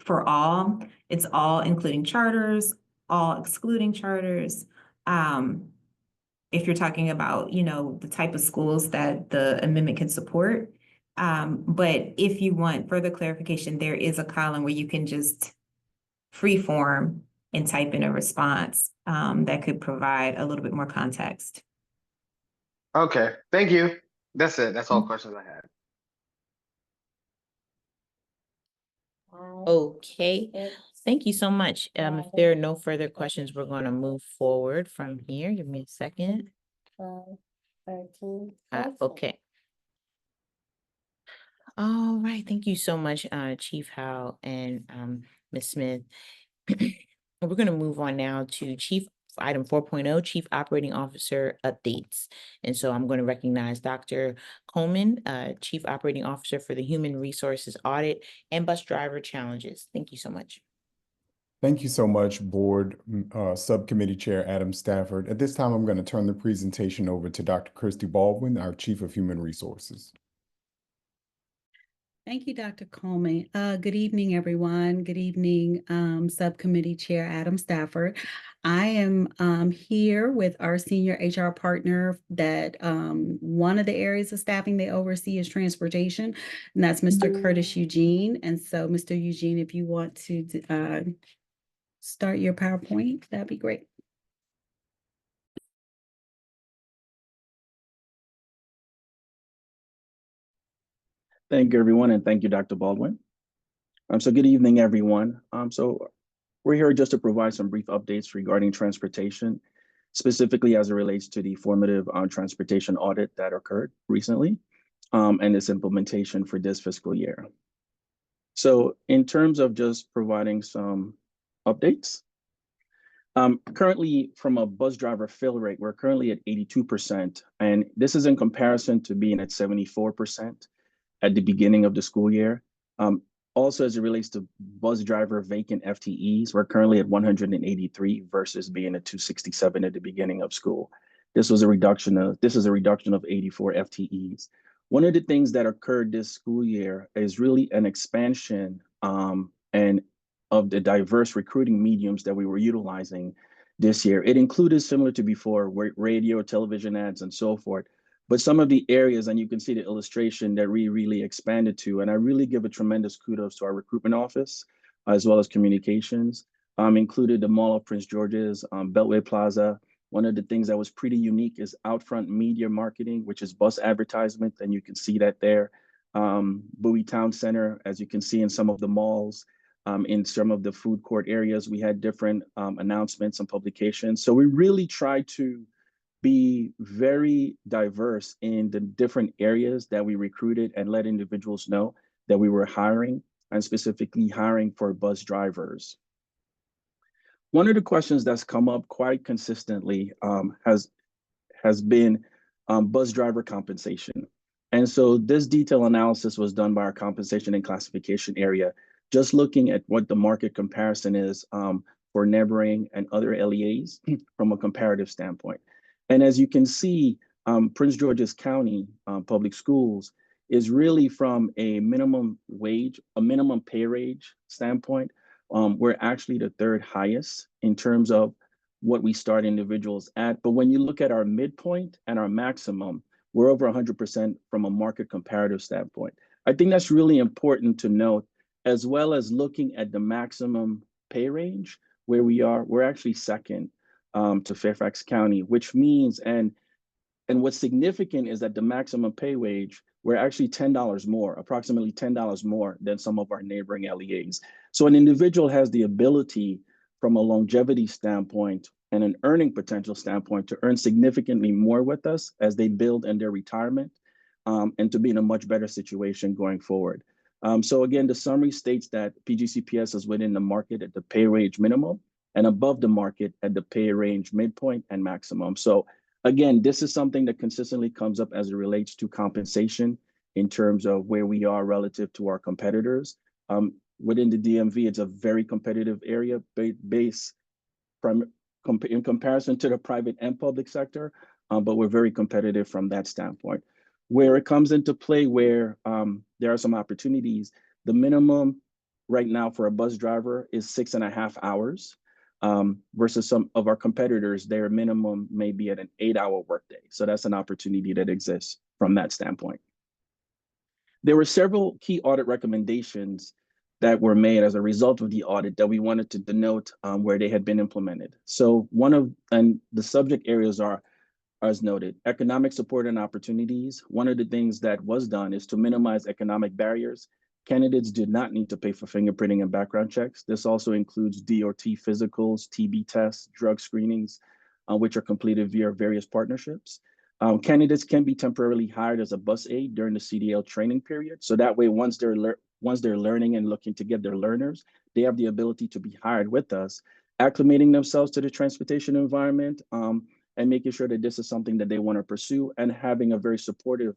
for all. It's all including charters, all excluding charters. If you're talking about, you know, the type of schools that the amendment can support. But if you want further clarification, there is a column where you can just free form and type in a response that could provide a little bit more context. Okay, thank you. That's it. That's all questions I had. Okay, thank you so much. If there are no further questions, we're going to move forward from here. Give me a second. 13. Okay. All right, thank you so much, Chief Howe and Ms. Smith. We're going to move on now to item 4.0, Chief Operating Officer updates. And so I'm going to recognize Dr. Coleman, Chief Operating Officer for the Human Resources Audit and Bus Driver Challenges. Thank you so much. Thank you so much, Board Subcommittee Chair Adam Stafford. At this time, I'm going to turn the presentation over to Dr. Christy Baldwin, our Chief of Human Resources. Thank you, Dr. Coleman. Good evening, everyone. Good evening, Subcommittee Chair Adam Stafford. I am here with our senior HR partner that one of the areas of staffing they oversee is transportation, and that's Mr. Curtis Eugene. And so, Mr. Eugene, if you want to start your PowerPoint, that'd be great. Thank you, everyone, and thank you, Dr. Baldwin. So good evening, everyone. So we're here just to provide some brief updates regarding transportation, specifically as it relates to the formative transportation audit that occurred recently, and its implementation for this fiscal year. So in terms of just providing some updates, currently from a bus driver fill rate, we're currently at 82%, and this is in comparison to being at 74% at the beginning of the school year. Also, as it relates to bus driver vacant FTEs, we're currently at 183 versus being at 267 at the beginning of school. This is a reduction of 84 FTEs. One of the things that occurred this school year is really an expansion and of the diverse recruiting mediums that we were utilizing this year. It included, similar to before, radio, television ads, and so forth. But some of the areas, and you can see the illustration that we really expanded to, and I really give a tremendous kudos to our recruitment office, as well as communications, included the Mall of Prince George's, Beltway Plaza. One of the things that was pretty unique is Outfront Media Marketing, which is bus advertisement, and you can see that there. Bowie Town Center, as you can see in some of the malls, in some of the food court areas, we had different announcements and publications. So we really tried to be very diverse in the different areas that we recruited and let individuals know that we were hiring, and specifically hiring for bus drivers. One of the questions that's come up quite consistently has been bus driver compensation. And so this detailed analysis was done by our compensation and classification area, just looking at what the market comparison is for neighboring and other LEAs from a comparative standpoint. And as you can see, Prince George's County Public Schools is really from a minimum wage, a minimum pay wage standpoint. We're actually the third highest in terms of what we start individuals at. But when you look at our midpoint and our maximum, we're over 100% from a market comparative standpoint. I think that's really important to note, as well as looking at the maximum pay range where we are, we're actually second to Fairfax County, which means, and what's significant is that the maximum pay wage, we're actually $10 more, approximately $10 more than some of our neighboring LEAs. So an individual has the ability from a longevity standpoint and an earning potential standpoint to earn significantly more with us as they build in their retirement and to be in a much better situation going forward. So again, the summary states that PGCPS is within the market at the pay range minimum and above the market at the pay range midpoint and maximum. So again, this is something that consistently comes up as it relates to compensation in terms of where we are relative to our competitors. Within the DMV, it's a very competitive area base in comparison to the private and public sector, but we're very competitive from that standpoint. Where it comes into play, where there are some opportunities, the minimum right now for a bus driver is 6.5 hours. Versus some of our competitors, their minimum may be at an 8-hour workday. So that's an opportunity that exists from that standpoint. There were several key audit recommendations that were made as a result of the audit that we wanted to denote where they had been implemented. So and the subject areas are, as noted, economic support and opportunities. One of the things that was done is to minimize economic barriers. Candidates do not need to pay for fingerprinting and background checks. This also includes DOT physicals, TB tests, drug screenings, which are completed via various partnerships. Candidates can be temporarily hired as a bus aide during the CDL training period. So that way, once they're learning and looking to get their learners, they have the ability to be hired with us, acclimating themselves to the transportation environment, and making sure that this is something that they want to pursue, and having a very supportive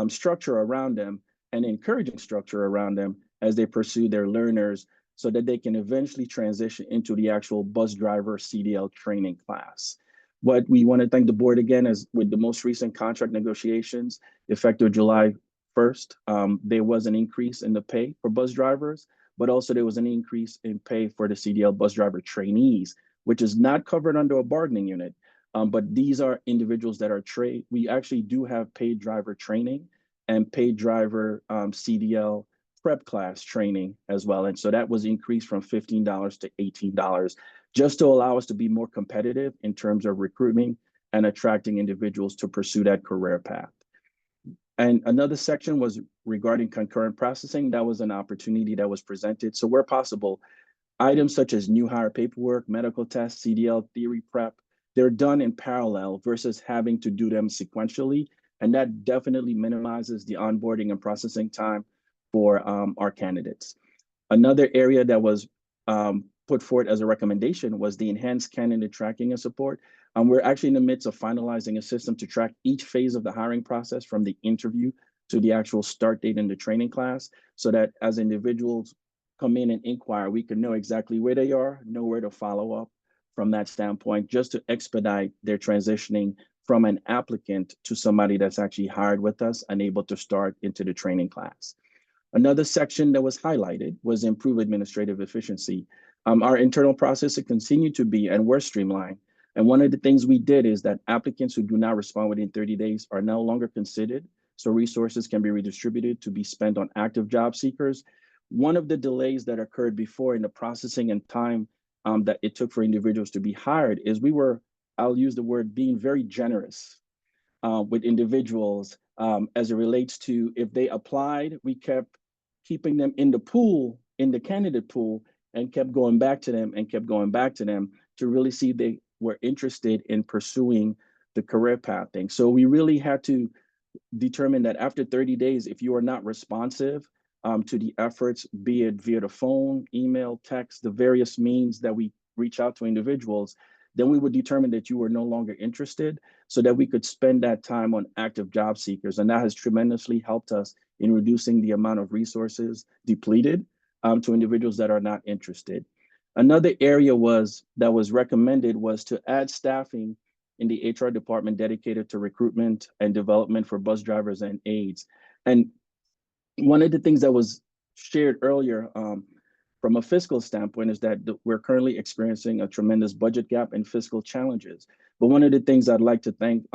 structure around them and encouraging structure around them as they pursue their learners so that they can eventually transition into the actual bus driver CDL training class. What we want to thank the board again is with the most recent contract negotiations effective July 1st, there was an increase in the pay for bus drivers, but also there was an increase in pay for the CDL bus driver trainees, which is not covered under a bargaining unit. But these are individuals that are we actually do have paid driver training and paid driver CDL prep class training as well. And so that was increased from $15 to $18, just to allow us to be more competitive in terms of recruiting and attracting individuals to pursue that career path. And another section was regarding concurrent processing. That was an opportunity that was presented. So where possible, items such as new hire paperwork, medical tests, CDL theory prep, they're done in parallel versus having to do them sequentially. And that definitely minimizes the onboarding and processing time for our candidates. Another area that was put forward as a recommendation was the enhanced candidate tracking and support. We're actually in the midst of finalizing a system to track each phase of the hiring process from the interview to the actual start date in the training class, so that as individuals come in and inquire, we can know exactly where they are, know where to follow up from that standpoint, just to expedite their transitioning from an applicant to somebody that's actually hired with us and able to start into the training class. Another section that was highlighted was improve administrative efficiency. Our internal processes continue to be and were streamlined. And one of the things we did is that applicants who do not respond within 30 days are no longer considered. So resources can be redistributed to be spent on active job seekers. One of the delays that occurred before in the processing and time that it took for individuals to be hired is I'll use the word, being very generous with individuals as it relates to if they applied, we kept keeping them in the pool, in the candidate pool, and kept going back to them and kept going back to them to really see if they were interested in pursuing the career path thing. So we really had to determine that after 30 days, if you are not responsive to the efforts, be it via the phone, email, text, the various means that we reach out to individuals, then we would determine that you were no longer interested so that we could spend that time on active job seekers. And that has tremendously helped us in reducing the amount of resources depleted to individuals that are not interested. Another area that was recommended was to add staffing in the HR department dedicated to recruitment and development for bus drivers and aides. And one of the things that was shared earlier from a fiscal standpoint is that we're currently experiencing a tremendous budget gap and fiscal challenges. But one of the things I'd like to thank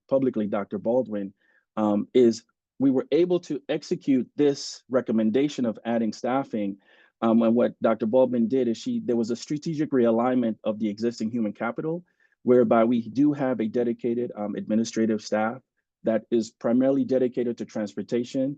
publicly Dr. Baldwin is we were able to execute this recommendation of adding staffing. And what Dr. Baldwin did is there was a strategic realignment of the existing human capital, whereby we do have a dedicated administrative staff that is primarily dedicated to transportation,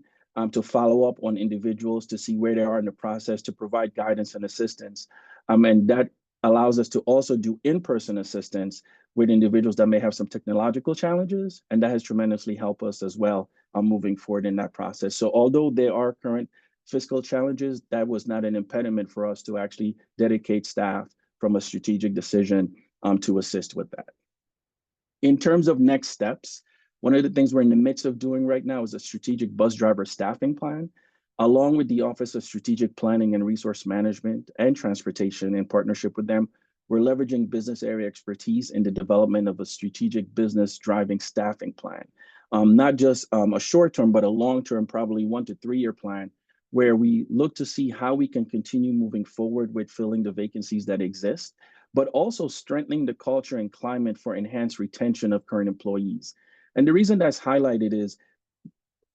to follow up on individuals to see where they are in the process, to provide guidance and assistance. And that allows us to also do in-person assistance with individuals that may have some technological challenges. And that has tremendously helped us as well moving forward in that process. So although there are current fiscal challenges, that was not an impediment for us to actually dedicate staff from a strategic decision to assist with that. In terms of next steps, one of the things we're in the midst of doing right now is a strategic bus driver staffing plan, along with the Office of Strategic Planning and Resource Management and Transportation. In partnership with them, we're leveraging business area expertise in the development of a strategic business driving staffing plan. Not just a short-term, but a long-term, probably 1 to 3 year plan, where we look to see how we can continue moving forward with filling the vacancies that exist, but also strengthening the culture and climate for enhanced retention of current employees. And the reason that's highlighted is,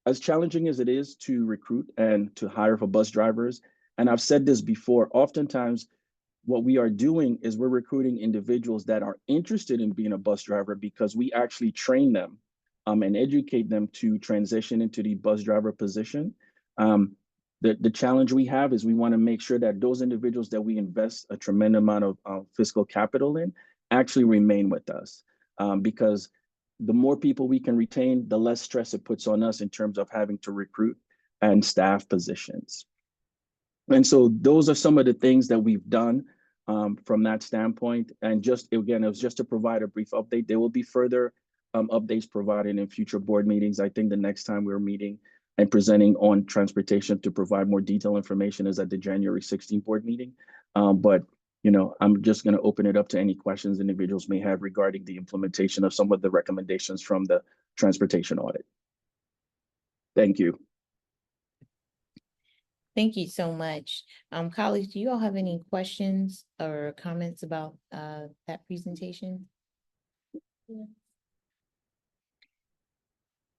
as challenging as it is to recruit and to hire for bus drivers, and I've said this before, oftentimes what we are doing is we're recruiting individuals that are interested in being a bus driver because we actually train them and educate them to transition into the bus driver position. The challenge we have is we want to make sure that those individuals that we invest a tremendous amount of fiscal capital in actually remain with us, because the more people we can retain, the less stress it puts on us in terms of having to recruit and staff positions. And so those are some of the things that we've done from that standpoint. And just, again, it was just to provide a brief update. There will be further updates provided in future board meetings. I think the next time we're meeting and presenting on transportation to provide more detailed information is at the January 16th board meeting. But I'm just going to open it up to any questions individuals may have regarding the implementation of some of the recommendations from the transportation audit. Thank you. Thank you so much. Colleagues, do you all have any questions or comments about that presentation?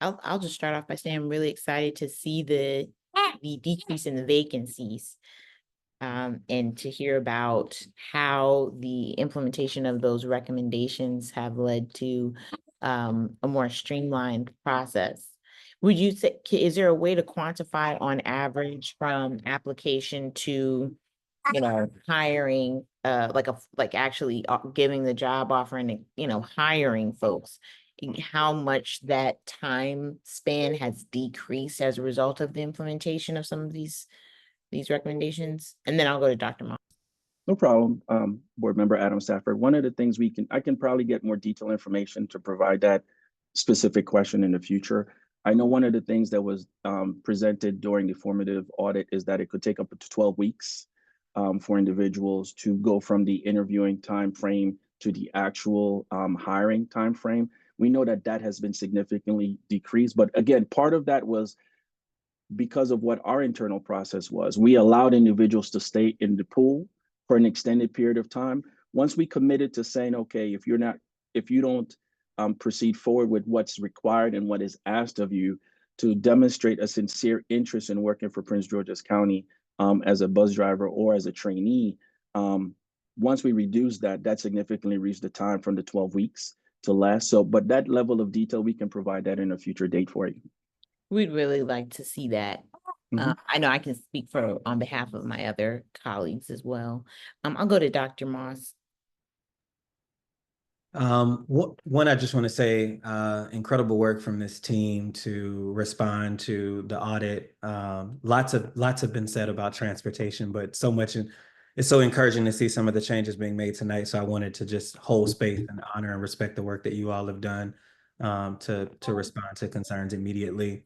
I'll just start off by saying I'm really excited to see the decrease in the vacancies. And to hear about how the implementation of those recommendations have led to a more streamlined process. Would you say, is there a way to quantify on average from application to, hiring, like actually giving the job offer and, hiring folks? How much that time span has decreased as a result of the implementation of some of these recommendations? And then I'll go to Dr. Moss. No problem, Board Member Adam Stafford. One of the things I can probably get more detailed information to provide that specific question in the future. I know one of the things that was presented during the formative audit is that it could take up to 12 weeks for individuals to go from the interviewing time frame to the actual hiring time frame. We know that that has been significantly decreased, but again, part of that was because of what our internal process was. We allowed individuals to stay in the pool for an extended period of time. Once we committed to saying, okay, if you don't proceed forward with what's required and what is asked of you to demonstrate a sincere interest in working for Prince George's County as a bus driver or as a trainee, once we reduced that, that significantly reduced the time from the 12 weeks to less. So, but that level of detail, we can provide that in a future date for you. We'd really like to see that. I know I can speak on behalf of my other colleagues as well. I'll go to Dr. Moss. One, I just want to say, incredible work from this team to respond to the audit. Lots have been said about transportation, but so much, it's so encouraging to see some of the changes being made tonight. So I wanted to just hold space and honor and respect the work that you all have done to respond to concerns immediately.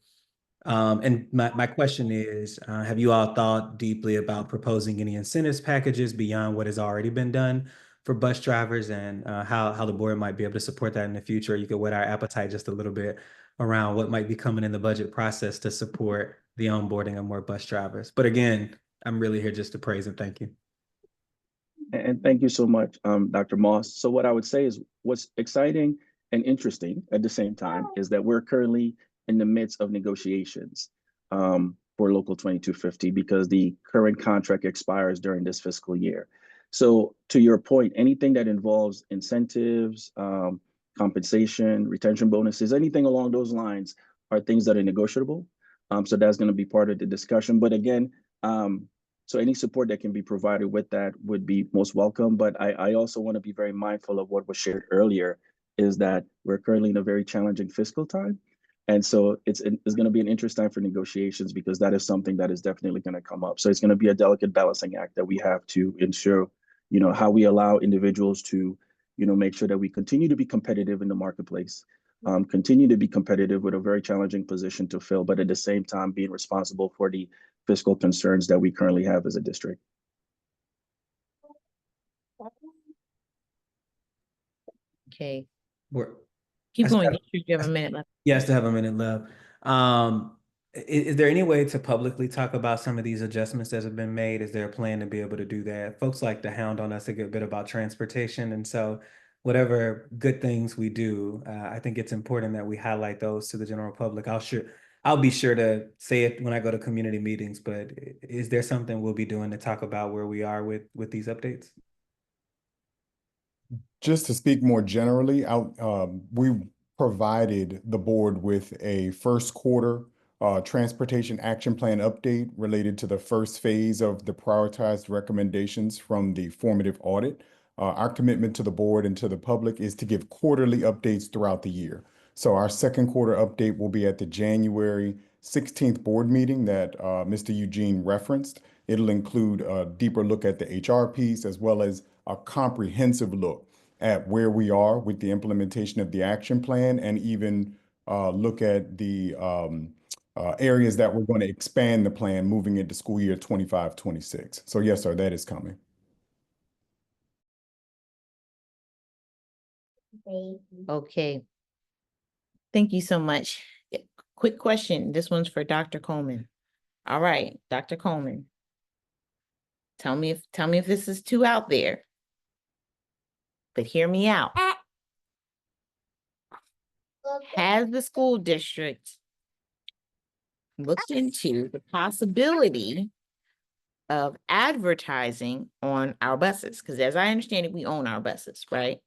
And my question is, have you all thought deeply about proposing any incentives packages beyond what has already been done for bus drivers, and how the board might be able to support that in the future? You could whet our appetite just a little bit around what might be coming in the budget process to support the onboarding of more bus drivers. But again, I'm really here just to praise and thank you. And thank you so much, Dr. Moss. So what I would say is what's exciting and interesting at the same time is that we're currently in the midst of negotiations for Local 2250 because the current contract expires during this fiscal year. So to your point, anything that involves incentives, compensation, retention bonuses, anything along those lines are things that are negotiable. So that's going to be part of the discussion. But again, so any support that can be provided with that would be most welcome. But I also want to be very mindful of what was shared earlier, is that we're currently in a very challenging fiscal time. And so it's going to be an interesting time for negotiations because that is something that is definitely going to come up. So it's going to be a delicate balancing act that we have to ensure, how we allow individuals to, make sure that we continue to be competitive in the marketplace, continue to be competitive with a very challenging position to fill, but at the same time being responsible for the fiscal concerns that we currently have as a district. Okay. Keep going. You have a minute left. Yes, to have a minute left. Is there any way to publicly talk about some of these adjustments that have been made? Is there a plan to be able to do that? Folks like to hound on us a good bit about transportation. And so whatever good things we do, I think it's important that we highlight those to the general public. I'll be sure to say it when I go to community meetings, but is there something we'll be doing to talk about where we are with these updates? Just to speak more generally, we provided the board with a first quarter transportation action plan update related to the first phase of the prioritized recommendations from the formative audit. Our commitment to the board and to the public is to give quarterly updates throughout the year. So our second quarter update will be at the January 16th board meeting that Mr. Eugene referenced. It'll include a deeper look at the HR piece as well as a comprehensive look at where we are with the implementation of the action plan, and even look at the areas that we're going to expand the plan moving into school year 25-26. So yes, sir, that is coming. Okay. Thank you so much. Quick question. This one's for Dr. Coleman. All right, Dr. Coleman. Tell me if this is too out there. But hear me out. Has the school district looked into the possibility of advertising on our buses? Because as I understand it, we own our buses, right?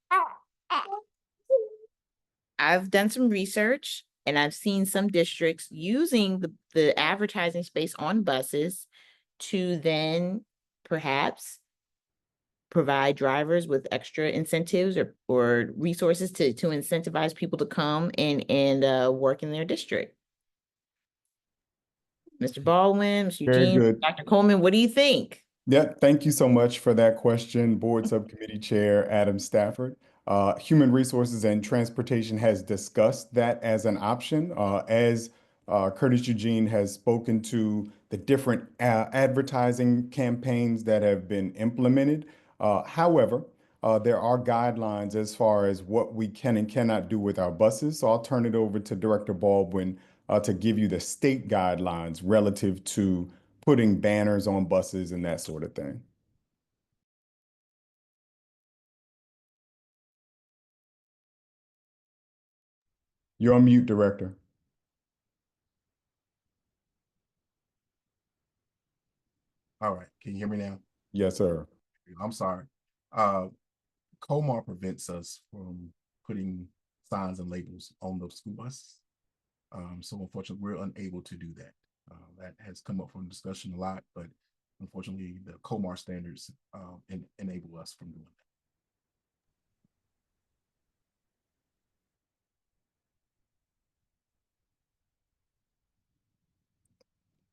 I've done some research and I've seen some districts using the advertising space on buses to then perhaps provide drivers with extra incentives or resources to incentivize people to come and work in their district. Mr. Baldwin, Mr. Very Eugene, good. Dr. Coleman, what do you think? Yeah, thank you so much for that question, Board Subcommittee Chair Adam Stafford. Human Resources and Transportation has discussed that as an option. As Curtis Eugene has spoken to the different advertising campaigns that have been implemented. However, there are guidelines as far as what we can and cannot do with our buses. So I'll turn it over to Director Baldwin to give you the state guidelines relative to putting banners on buses and that sort of thing. You're on mute, Director. All right, can you hear me now? Yes, sir. I'm sorry. COMAR prevents us from putting signs and labels on those school buses. So unfortunately, we're unable to do that. That has come up from discussion a lot, but unfortunately, the COMAR standards enable us from doing that.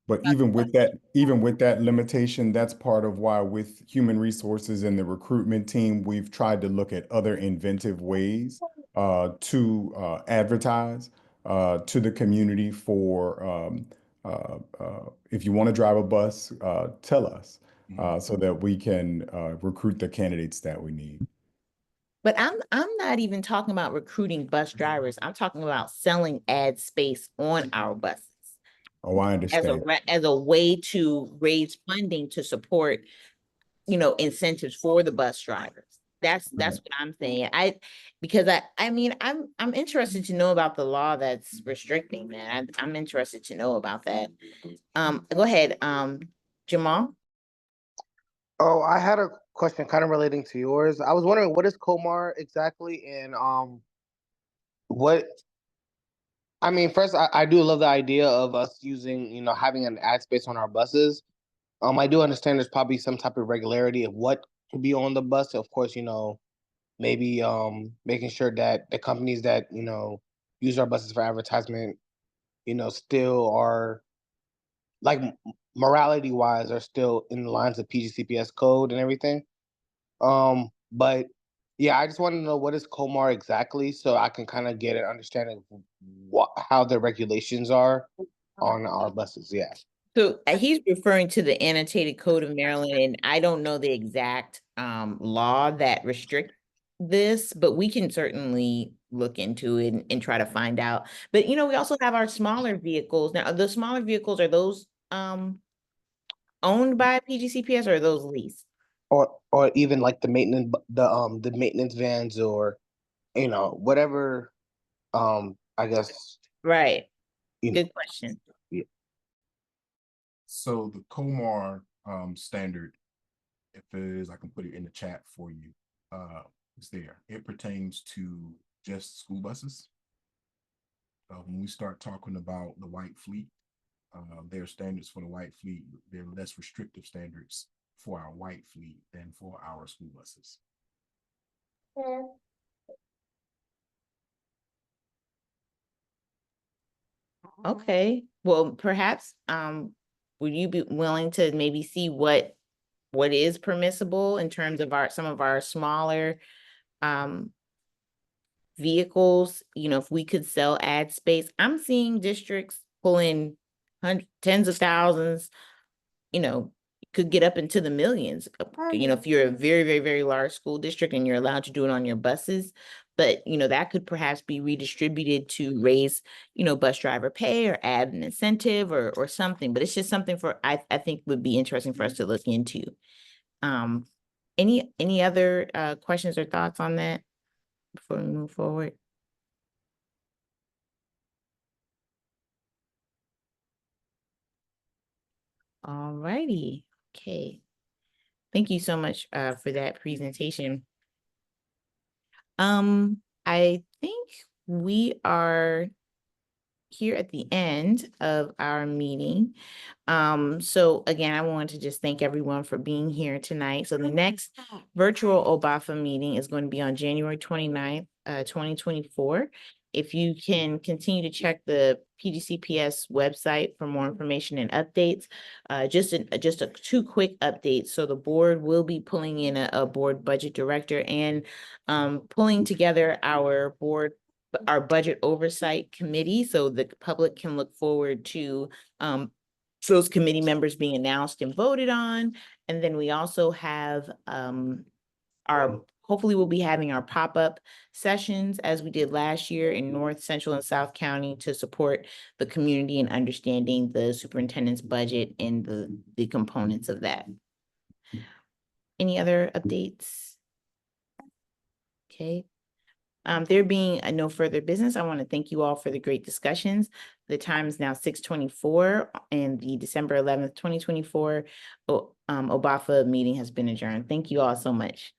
But even with that limitation, that's part of why with Human Resources and the recruitment team, we've tried to look at other inventive ways to advertise to the community for if you want to drive a bus, tell us so that we can recruit the candidates that we need. But I'm not even talking about recruiting bus drivers. I'm talking about selling ad space on our buses. Oh, I understand. As a way to raise funding to support, incentives for the bus drivers. That's what I'm saying. Because I mean, I'm interested to know about the law that's restricting that. I'm interested to know about that. Go ahead, Jamal. Oh, I had a question kind of relating to yours. I was wondering, what is COMAR exactly, and what I mean, first, I do love the idea of us using, having an ad space on our buses. I do understand there's probably some type of regularity of what could be on the bus. Of course, maybe making sure that the companies that, use our buses for advertisement, still are like morality wise are still in the lines of PGCPS code and everything. But yeah, I just want to know, what is COMAR exactly, so I can kind of get an understanding of how the regulations are on our buses. Yeah. So he's referring to the annotated code of Maryland, and I don't know the exact law that restrict this, but we can certainly look into it and try to find out. But we also have our smaller vehicles. Now, the smaller vehicles, are those owned by PGCPS or are those leased? Or even like the maintenance vans, or whatever, I guess. Right. Good question. Yeah. So the COMAR standard, if it is, I can put it in the chat for you. It's there. It pertains to just school buses. When we start talking about the white fleet, there are standards for the white fleet. There are less restrictive standards for our white fleet than for our school buses. Okay. Well, perhaps would you be willing to maybe see what is permissible in terms of some of our smaller vehicles, if we could sell ad space. I'm seeing districts pulling tens of thousands, you know, could get up into the millions. You know, if you're a very, very, very large school district and you're allowed to do it on your buses, but you know, that could perhaps be redistributed to raise, you know, bus driver pay or add an incentive or something. But it's just something for I think would be interesting for us to look into. Any other questions or thoughts on that before we move forward? All righty. Okay. Thank you so much for that presentation. I think we are here at the end of our meeting. So again, I wanted to just thank everyone for being here tonight. So the next virtual OBAFA meeting is going to be on January 29th, 2024. If you can continue to check the PGCPS website for more information and updates, just two quick updates. So the board will be pulling in a board budget director and pulling together our budget oversight committee, so the public can look forward to those committee members being announced and voted on. And then we also have hopefully we'll be having our pop-up sessions as we did last year in North, Central, and South County to support the community in understanding the superintendent's budget and the components of that. Any other updates? Okay. There being no further business, I want to thank you all for the great discussions. The time is now 6:24 and the December 11th, 2024 OBAFA meeting has been adjourned. Thank you all so much.